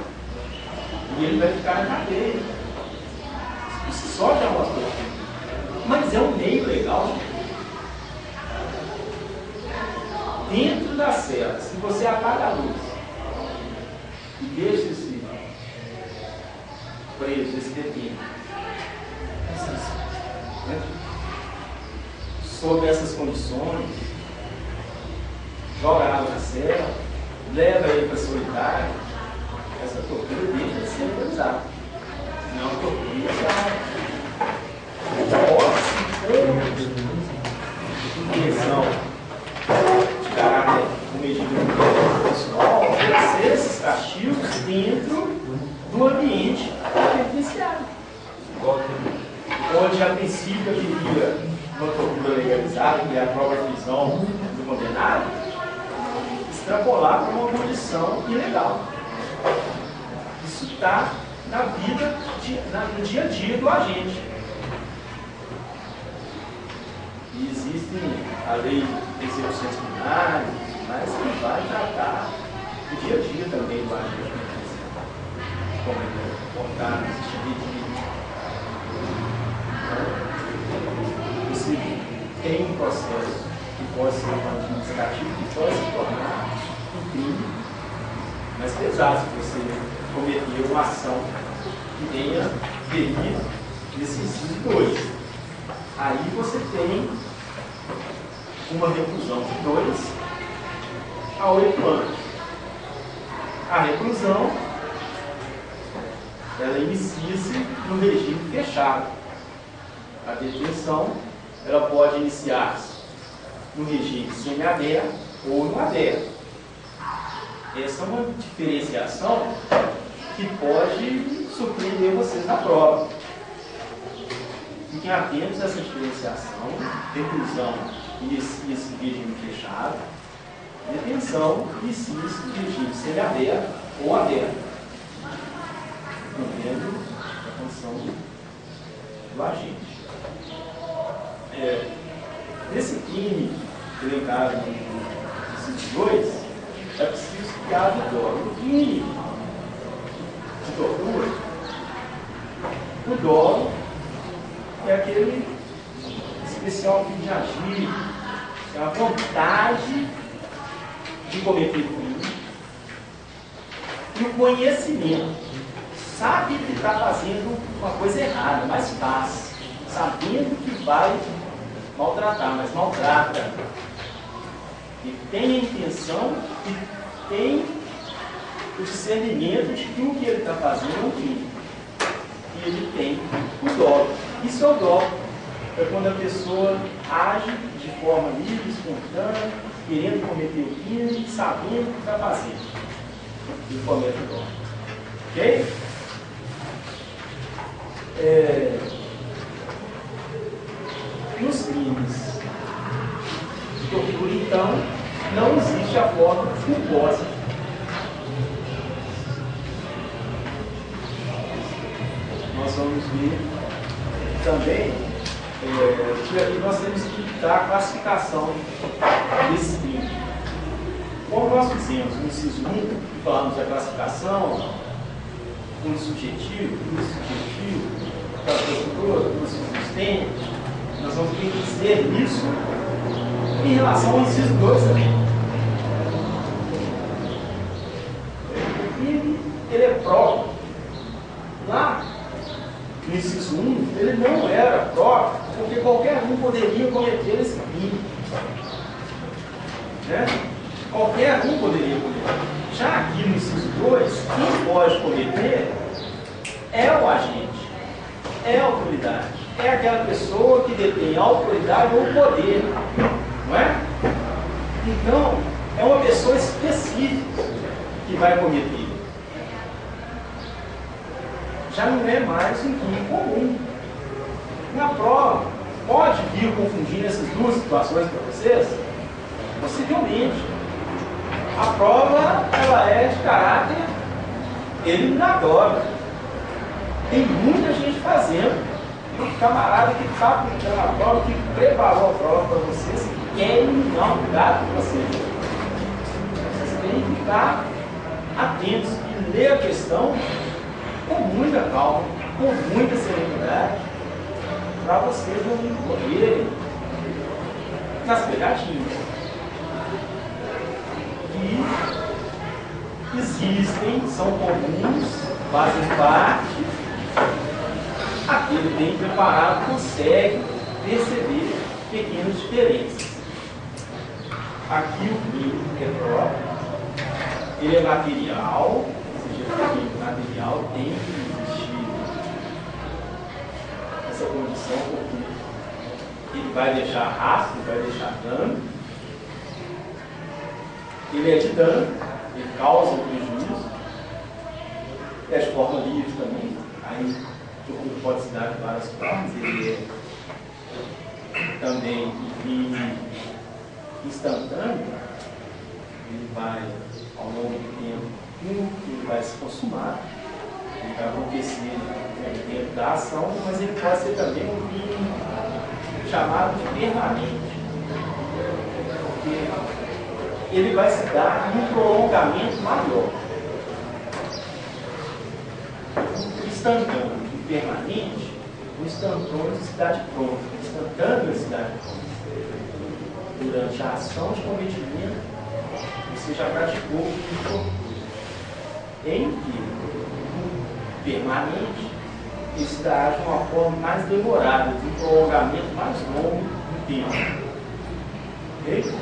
e ele vai ficar na cadeia. Isso só já é uma tortura. Mas é um meio legal, gente. Dentro da cela, se você apaga a luz e deixa esse preso, esse detento, sob essas condições, joga água na cela, leva ele para a solidária, essa tortura deixa de ser autorizada. Não a tortura intenção de caráter comedido pessoal, exercer esses castigos dentro do ambiente penitenciário, onde a princípio haveria uma tortura legalizada, que é a própria prisão do condenado, extrapolar para uma condição ilegal. Isso está na vida, no dia a dia do agente. E existe a lei de execuções criminais, mas que vai tratar o dia a dia também do agente, como ele comportar nesse tipo de... Você tem um processo que pode ser um administrativo, que pode se tornar um crime mais pesado se você cometer uma ação que venha ferir nesse inciso 2. Aí você tem uma reclusão de 2 a 8 anos. A reclusão, ela inicia-se no regime fechado. A detenção, ela pode iniciar-se no regime semiaberto ou no aberto. Essa é uma diferenciação que pode surpreender vocês na prova. Fiquem atentos a essa diferenciação. Reclusão inicia-se no regime fechado. Detenção inicia-se no regime semiaberto ou aberto. Dependendo da condição do agente. Nesse crime elencado no inciso 2, é preciso criar o dolo. No crime de tortura, o dolo é aquele especial fim de agir, é a vontade de cometer crime e o conhecimento. Sabe que está fazendo uma coisa errada, mas faz, sabendo que vai maltratar, mas maltrata. E tem a intenção e tem o discernimento de que o que ele está fazendo é um crime. E ele tem o dolo. Isso é o dolo. É quando a pessoa age de forma livre, espontânea, querendo cometer o crime, sabendo o que está fazendo. E comete o dolo. Ok? Nos crimes de tortura, então, não existe a forma culposa. Nós vamos ver também que aqui nós temos que dar a classificação desse crime. Como nós fizemos no inciso 1, falamos da classificação, um subjetivo, para tortura, subsistente, nós vamos ter que dizer isso em relação ao inciso 2 também. O crime, ele é próprio. Lá, no inciso 1, ele não era próprio, porque qualquer um poderia cometer esse crime. Né? Qualquer um poderia cometer. Já aqui no inciso 2, quem pode cometer é o agente, é a autoridade, é aquela pessoa que detém a autoridade ou o poder, não é? Então, é uma pessoa específica que vai cometer. Já não é mais um crime comum. Na prova, pode vir confundir essas duas situações para vocês? Possivelmente. A prova, ela é de caráter eliminatório. Tem muita gente fazendo. O camarada que está aplicando a prova, que preparou a prova para vocês, quer eliminar um lugar para vocês. Vocês têm que ficar atentos e ler a questão com muita calma, com muita serenidade, para vocês não incorrerem nas pegadinhas. Que existem, são comuns, fazem parte. Aquele bem preparado consegue perceber pequenas diferenças. Aqui o crime é próprio, ele é material, ou seja, o crime material tem que existir essa condição, porque ele vai deixar rastro, vai deixar dano. Ele é de dano, ele causa um prejuízo, é de forma livre também, aí o pode se dar de várias formas, ele é também um crime instantâneo, ele vai, ao longo do tempo, ele vai se consumar, ele vai acontecer dentro da ação, mas ele pode ser também um crime chamado de permanente, porque ele vai se dar em um prolongamento maior. O instantâneo e permanente, o instantâneo de cidade pronta, o instantâneo de cidade pronta. durante a ação de cometimento, você já praticou o crime de tortura. Em que permanente, isso dá de uma forma mais demorada, de um prolongamento mais longo do tempo. Ok?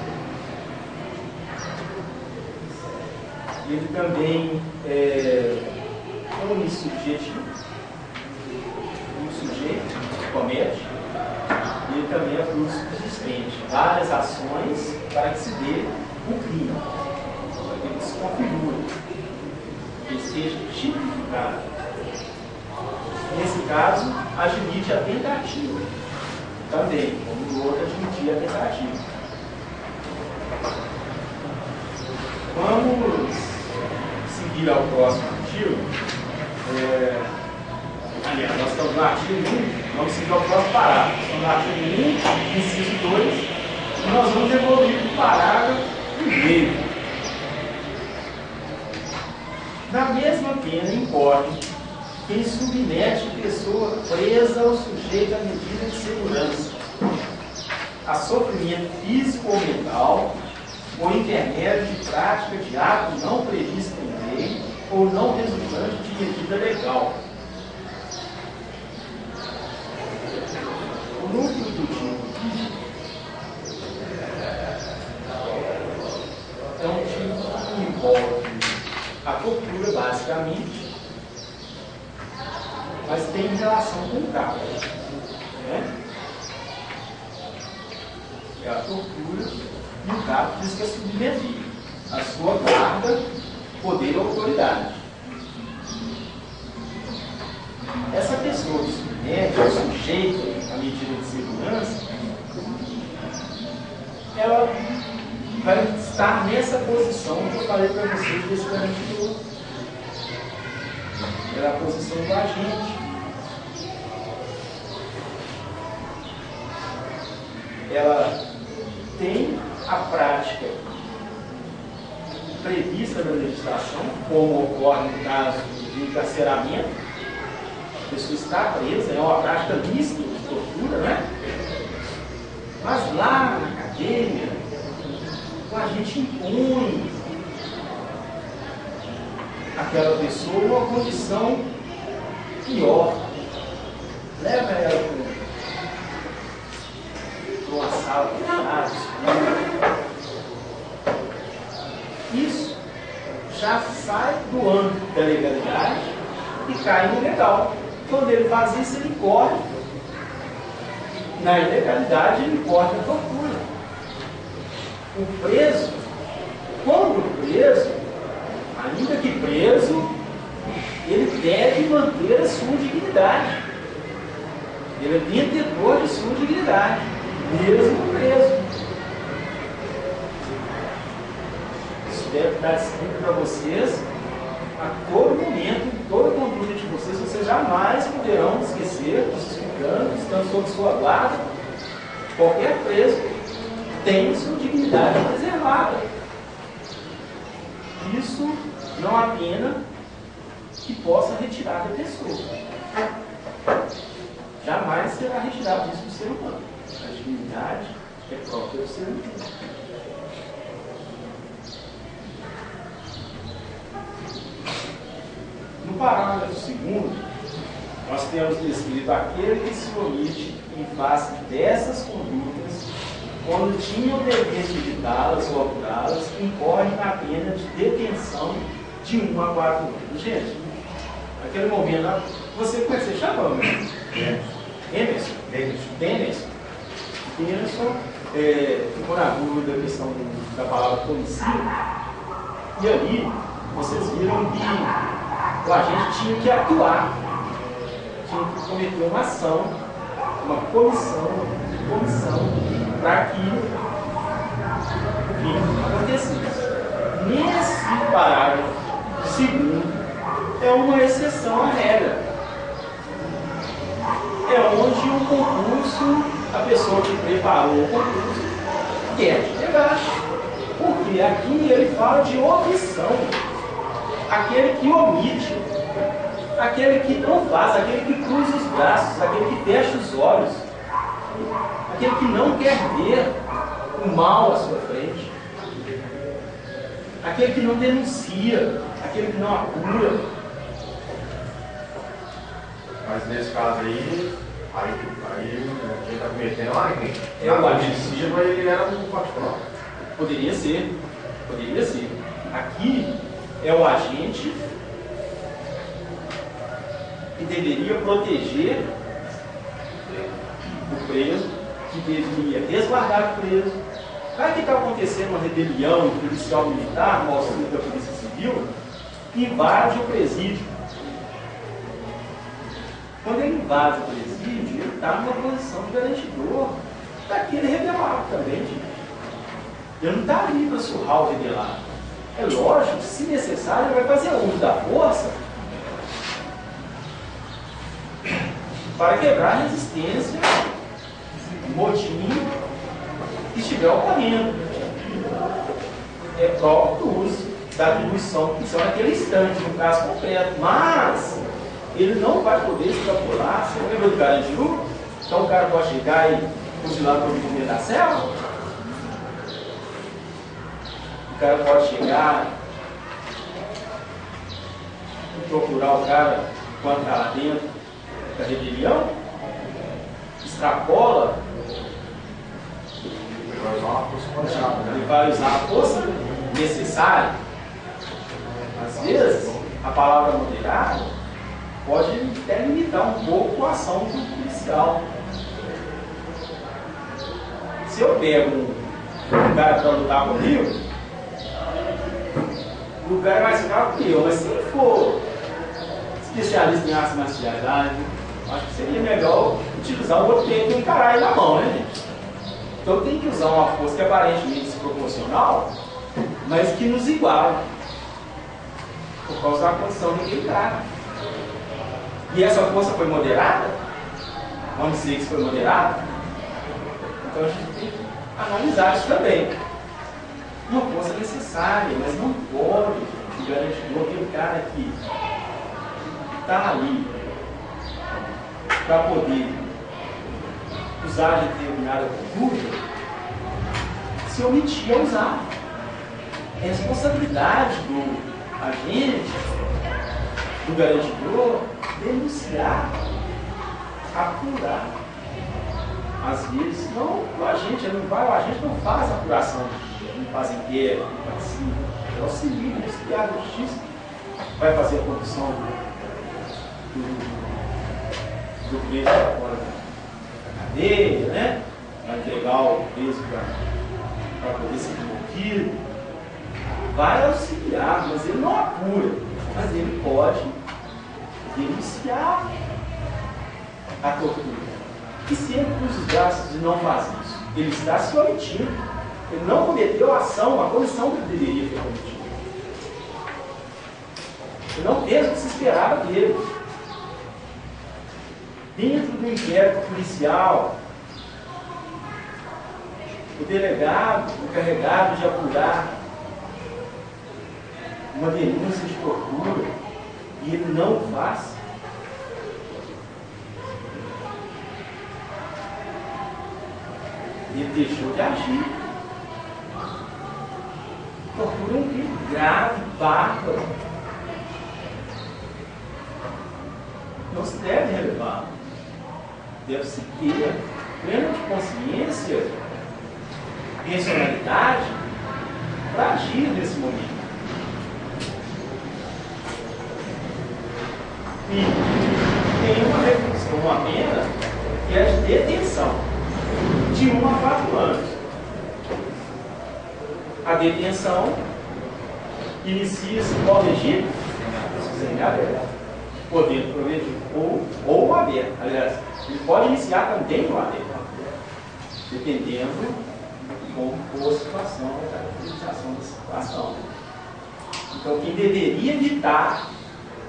Ele também é um subjetivo, um sujeito que comete, e ele também é fruto subsistente. Várias ações para que se dê o crime, para que ele se configure, que ele seja tipificado. Nesse caso, admite a tentativa. Também, como o outro admitir a tentativa. Vamos seguir ao próximo artigo. Aliás, nós estamos no artigo 1, vamos seguir ao próximo parágrafo. Estamos no artigo 1, inciso 2, e nós vamos evoluir para o parágrafo 1. Na mesma pena incorre quem submete pessoa presa ou sujeita à medida de segurança, a sofrimento físico ou mental, por intermédio de prática de ato não previsto em lei ou não resultante de medida legal. O núcleo do tipo é um tipo que envolve a tortura, basicamente, mas tem relação com o caso. Né? É a tortura e o caso diz que é submeter a sua guarda, poder ou autoridade. Essa pessoa que submete, o sujeito à medida de segurança, ela vai estar nessa posição que eu falei para vocês desse garantidor. Ela é a posição do agente. Ela tem a prática prevista na legislação, como ocorre no caso de encarceramento. A pessoa está presa, é uma prática lícita de tortura, né? Mas lá na cadeia, a gente impõe aquela pessoa uma condição pior. Leva ela para uma sala fechada, escura. Isso já sai do âmbito da legalidade e cai no ilegal. Quando ele faz isso, ele corre. Na ilegalidade, ele corre a tortura. O preso, quando preso, ainda que preso, ele deve manter a sua dignidade. Ele é detentor de sua dignidade, mesmo preso. Isso deve estar escrito para vocês a todo momento, em toda a conduta de vocês jamais poderão esquecer, justificando, estando sob sua guarda, qualquer preso tem sua dignidade preservada. Isso não há pena que possa retirar da pessoa. Jamais será retirado isso do ser humano. A dignidade é própria do ser humano. No parágrafo 2º, nós temos descrito aquele que se omite em face dessas condutas, quando tinha o dever de evitá-las ou apurá-las, incorre na pena de detenção de 1 a 4 anos. Gente, naquele momento, você, como é que você chama? Emerson. Emerson ficou na dúvida da questão da palavra polícia. E ali, vocês viram que o agente tinha que atuar, tinha que cometer uma ação, uma comissão para que o crime acontecesse. Nesse parágrafo 2º, é uma exceção à regra. É onde o concurso, a pessoa que preparou o concurso, quer pegar. Porque aqui ele fala de omissão. Aquele que omite, aquele que não faz, aquele que cruza os braços, aquele que fecha os olhos, aquele que não quer ver o o mal à sua frente. Aquele que não denuncia, aquele que não apura. Mas nesse caso aí quem está cometendo lá, É o agente. homicídio, ele era um particular. Poderia ser. Aqui é o agente que deveria proteger o preso, que deveria resguardar o preso. Vai que está acontecendo uma rebelião policial militar, no auxílio da Polícia Civil, que invade o presídio. Quando ele invade o presídio, ele está numa posição de garantidor daquele rebelado também, gente. Ele não está ali para surrar o rebelado. É lógico, se necessário, ele vai fazer uso da força para quebrar a resistência, o motim que estiver ocorrendo. É próprio do uso da atribuição que são naquele instante, no caso concreto. Mas ele não vai poder extrapolar. Você lembra do Carandiru? Então o cara pode chegar e fuzilar todo mundo dentro da cela? O cara pode chegar e procurar o cara quando está lá dentro da rebelião? Extrapola? Ele vai usar a força necessária. Às vezes, a palavra moderada pode até limitar um pouco a ação do policial. Se eu pego um cara para lutar comigo, o cara é mais fraco que eu, mas se ele for especialista em artes marciais, acho que seria melhor utilizar o outro tempo e encarar ele na mão, né, gente? Então tem que usar uma força que é aparentemente desproporcional, mas que nos iguala, por causa da condição de quem está. E essa força foi moderada? Vamos dizer que foi moderada? Então a gente tem que analisar isso também. Uma força necessária, mas não pode garantir aquele cara que está ali para poder usar de determinada cultura, se omitir a usar. É responsabilidade do agente, do garantidor, denunciar, apurar. Às vezes, não, o agente não faz apuração, não faz inquérito, não participa, é auxílio, auxiliar da justiça, vai fazer a condução do preso para fora da cadeia, né? Vai entregar o preso para poder ser removido, vai auxiliar, mas ele não apura, mas ele pode denunciar a tortura. E se ele cruza os braços e não faz isso, ele está se omitindo. Ele não cometeu a ação, a comissão que ele deveria ter cometido. Ele não fez o que se esperava dele. Dentro do inquérito policial, o delegado, o encarregado de apurar uma denúncia de tortura, e ele não faz. Ele deixou de agir. Tortura é um crime grave, bárbaro. Não se deve relevar. Deve-se ter plena de consciência e racionalidade para agir nesse momento. E tem uma reflexão, uma pena, que é de detenção. De 1 a 4 anos. A detenção inicia-se qual regime? Semi-aberto. Podendo progredir ou aberto. Aliás, ele pode iniciar também no aberto, dependendo de como for a situação, da caracterização da situação. Então, quem deveria evitar,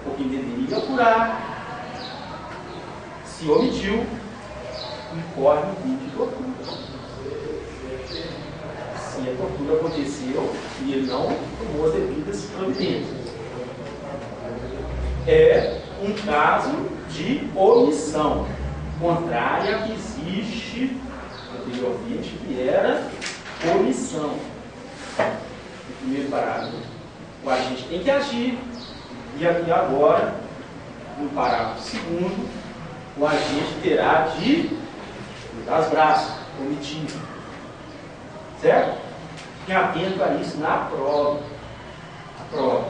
ou quem deveria apurar, se omitiu, incorre no crime de tortura. Se a tortura aconteceu e ele não tomou as devidas providências. É um caso de omissão, contrária a que existe anteriormente, que era omissão. No primeiro parágrafo, o agente tem que agir. E aqui agora, no parágrafo segundo, o agente terá de cruzar os braços, omitir. Certo? Fiquem atento a isso na prova. A prova.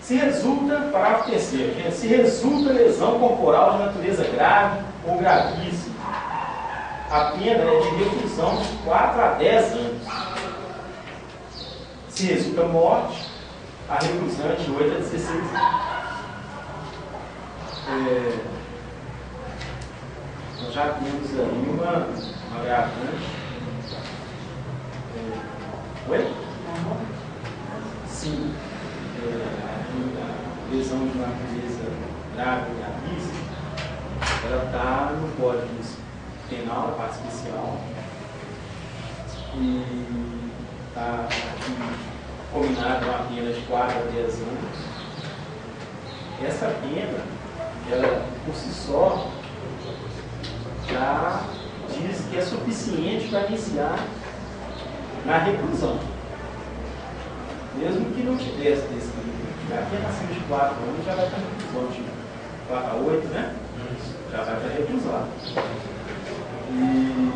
Se resulta, parágrafo terceiro, se resulta lesão corporal de natureza grave ou gravíssima, a pena é de reclusão de 4 a 10 anos. Se resulta morte, a reclusão é de 8 a 16 anos. Nós já temos aí uma agravante. Oi? Sim. A lesão de natureza grave e gravíssima, ela está no Código Penal, na parte especial, e está combinado uma pena de 4 a 10 anos. Essa pena, ela por si só, já diz que é suficiente para iniciar na reclusão. Mesmo que não tivesse desse nível, a pena acima de 4 anos já vai estar na reclusão, de 4 a 8, né? Já vai estar reclusado. E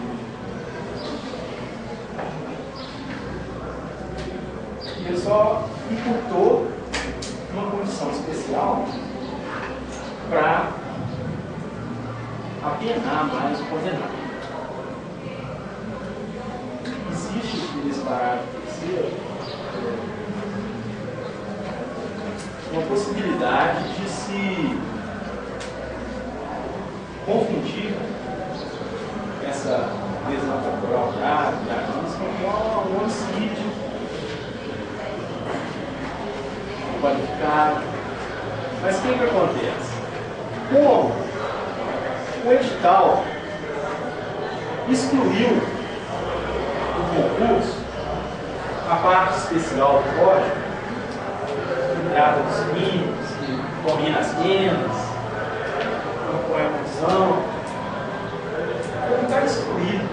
ele só imputou uma condição especial para apenar mais o condenado. Existe nesse parágrafo terceiro uma possibilidade de se confundir essa lesão corporal grave, gravíssima, com um homicídio qualificado. Mas o que acontece? Como o edital excluiu do concurso a parte especial do código, que trata dos crimes, que combina as penas, que compõe a condição, ele está excluído.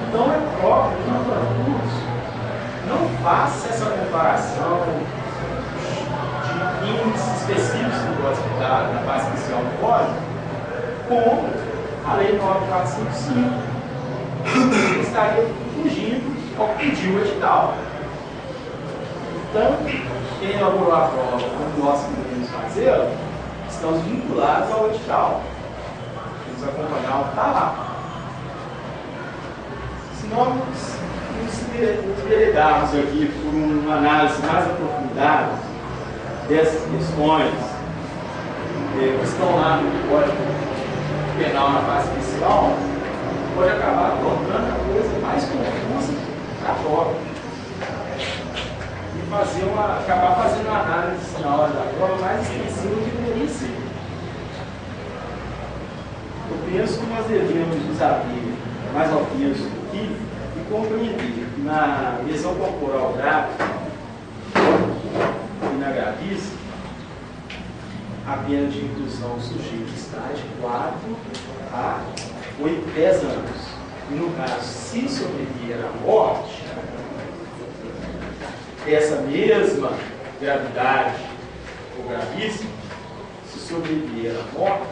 Então é próprio que no concurso não faça essa comparação de índices específicos do Código Penal, na parte especial do código, com a Lei 9455. Ele estaria fugindo ao que pediu o edital. Tanto quem elaborou a prova como nós que devemos fazer, estamos vinculados ao edital. Vamos acompanhar o que está lá. Se nós nos enveredarmos aqui por uma análise mais aprofundada dessas questões que estão lá no Código Penal na fase especial, pode acabar tornando a coisa mais confusa para a prova. E acabar fazendo uma análise na hora da prova mais extensiva do que deveria ser. Eu penso que nós devemos nos abrir mais ao texto aqui e compreender que na lesão corporal grave e na gravíssima, a pena de reclusão do sujeito está de 4 a 10 anos. E no caso, se sobrevier à morte, essa mesma gravidade ou gravíssima, se sobrevier à morte,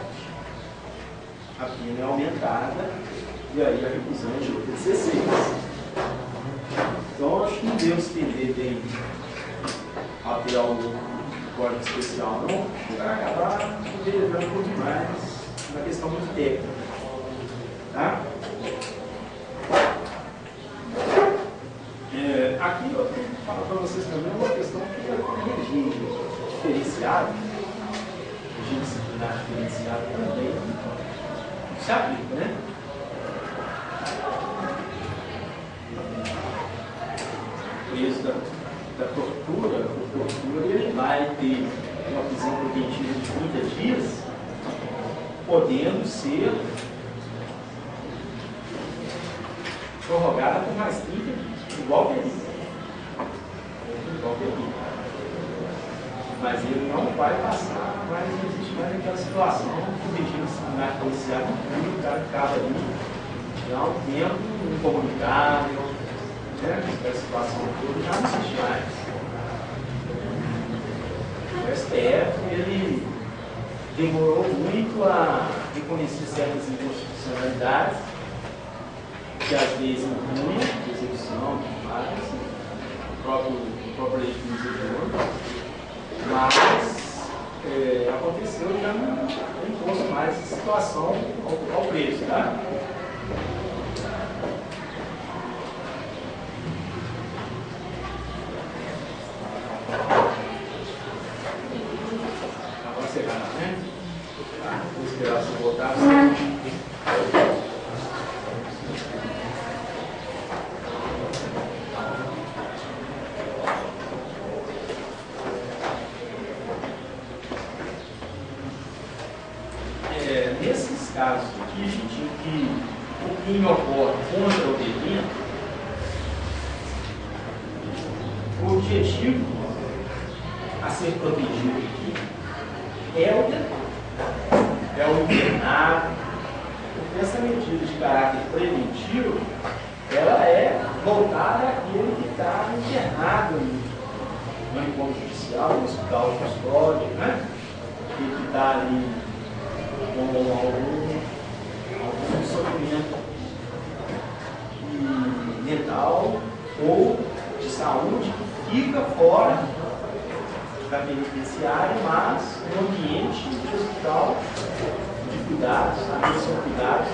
a pena é aumentada e aí a reclusão é de 8 a 16. Então, acho que não devemos entender bem até ao Código Especial, não, para acabar enveredando um pouco mais na questão muito técnica. Tá? Aqui eu tenho que falar para vocês também uma questão que é o regime diferenciado, regime disciplinar diferenciado também se aplica, né? O preso da tortura, ele vai ter uma prisão preventiva de 30 dias, podendo ser prorrogada por mais 30 dias, igual que ele. Mas ele não vai passar, mas não existe mais aquela situação que o regime disciplinar policial não o cara ficava ali Já há um tempo incomunicável, né? A situação toda já não existe mais. O STF, ele demorou muito a reconhecer certas inconstitucionalidades que às vezes impõem de execução e tudo mais, o próprio lei de justiça, mas aconteceu e já não impôs mais essa situação ao preço, tá? Agora você vai na frente, tá? Vou esperar você voltar. Nesses casos aqui, gente, em que o crime ocorre contra o delito, o objetivo a ser protegido aqui é o delito, é o internado. Porque essa medida de caráter preventivo, ela é voltada àquele que está internado no manicômio judicial, no hospital de custódia, né? Que está ali com algum sofrimento mental ou de saúde que fica fora da penitenciária, mas no ambiente de hospital de cuidados, ali são cuidados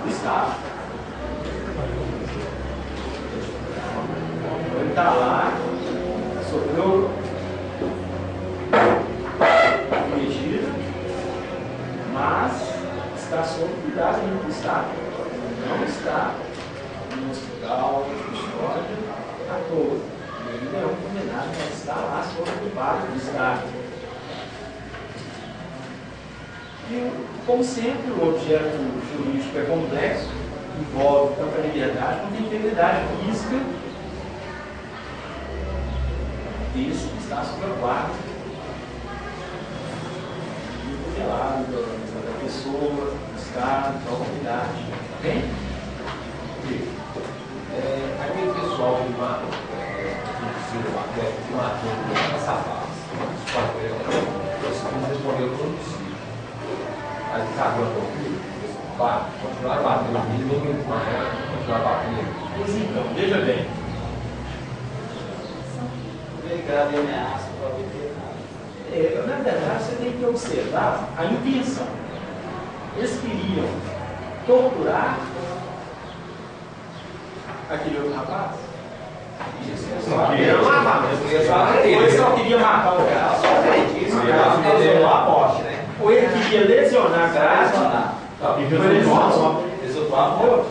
do Estado. Ele está lá, sofreu medida, mas está sob cuidado do Estado. Não está no hospital, no custódia, à toa. Ele não é um condenado, mas está lá sob o cuidado do Estado. E, como sempre, o objeto jurídico é complexo, envolve tanto a liberdade quanto a integridade física desse que está sob a guarda do tutelado, da pessoa, do Estado, da autoridade. Bem? Aquele pessoal que mata, que matou essa fase, eles responderam por homicídio. Aí cagou a tortura, continuar batendo no vídeo, não aguento mais, continuar batendo. Pois então, veja bem. Obrigado, ameaça para o Na verdade, você tem que observar a intenção. Eles queriam torturar aquele outro rapaz? Não queria matar, mas Ele só queria matar o cara. Só acredito, ele a morte, né? Ou ele queria lesionar grave. Resultou a morte.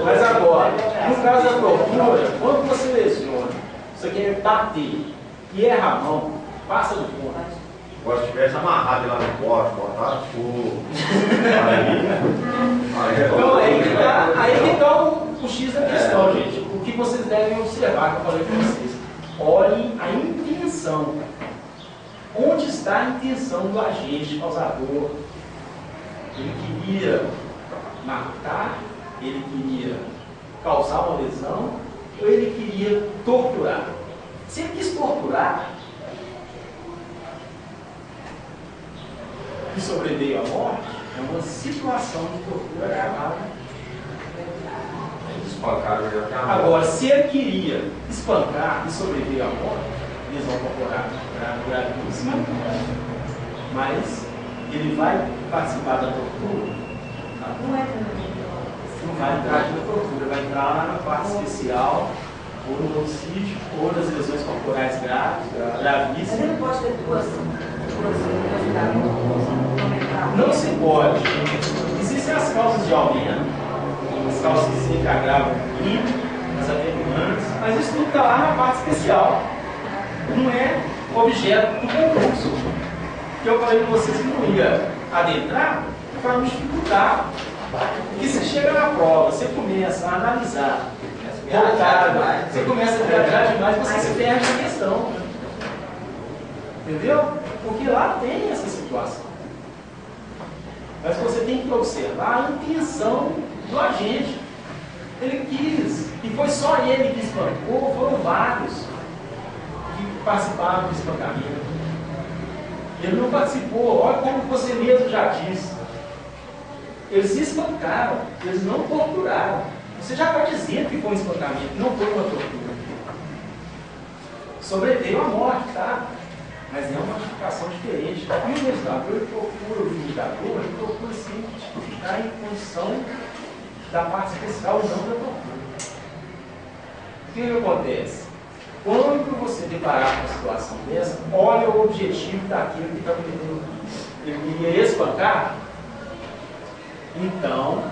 Mas agora, no caso da tortura, quando você lesiona, você quer bater e erra a mão, passa do ponto. Se tivesse amarrado lá no poste, botado fogo. Aí que tá o X da questão, gente. O que vocês devem observar, que eu falei para vocês. Olhem a intenção. Onde está a intenção do agente causador? Ele queria matar, ele queria causar uma lesão, ou ele queria torturar? Se ele quis torturar e sobreveio à morte, é uma situação de tortura agravada. Agora, se ele queria espancar e sobreveio à morte, lesão corporal gravíssima, mas ele vai participar da tortura? Não é Não vai entrar aqui na tortura, vai entrar lá na parte especial, ou no homicídio, ou nas lesões corporais graves, Mas gravíssimas. ele pode ter duas Não se pode. Existem as causas de aumento, as causas que se agravam o crime, as atenuantes, mas isso tudo está lá na parte especial. Não é objeto do concurso. Que eu falei para vocês que não ia adentrar para não dificultar. Porque você chega na prova, você começa a analisar, você começa a viajar demais, você se perde na questão. Entendeu? Porque lá tem essa situação. Mas você tem que observar a intenção do agente. Ele quis. E foi só ele que espancou, foram vários que participaram do espancamento. Ele não participou, olha como você mesmo já disse. Eles se espancaram, eles não torturaram. Você já está dizendo que foi um espancamento, não foi uma tortura. Sobreveio a morte, tá? Mas é uma notificação diferente. E o legislador, ele procura, o julgador, ele procura sempre ficar em condição da parte especial e não da tortura. O que acontece? Quando você deparar com uma situação dessa, olha o objetivo daquilo que está cometendo. Ele queria espancar, então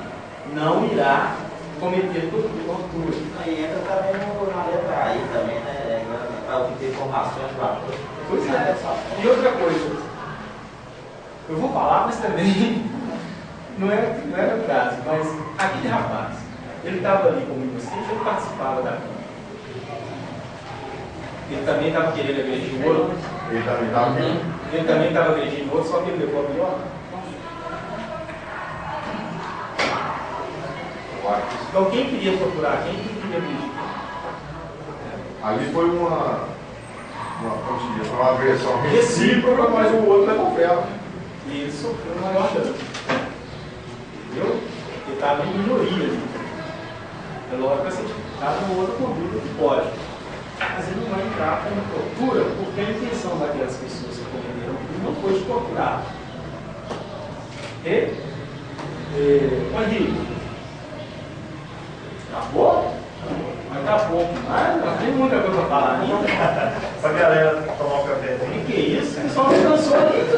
não irá cometer tortura. Aí entra também na letra aí também, né? Para obter informações do ator. Pois é. E outra coisa, eu vou falar, mas também não era o caso, mas aquele rapaz, ele estava ali como inocente, ele participava da câmara. Ele também estava querendo agredir o outro. Ele também estava aqui. Ele também estava agredindo o outro, só que ele levou a pior. Então quem queria procurar quem queria agredir? Ali foi uma agressão recíproca, mas o outro levou ferro. E ele sofreu uma maior dano. Entendeu? Ele estava em minoria ali. É lógico que assim, estava numa outra conduta que pode. Mas ele não vai entrar como tortura, porque a intenção daquelas pessoas que cometeram o crime não foi de torturar. Ok? Henrique, acabou? Mas tá pouco, mas não tem muita coisa para falar ainda. Pra galera tomar um cafezinho. O que é isso? O pessoal não cansou ainda.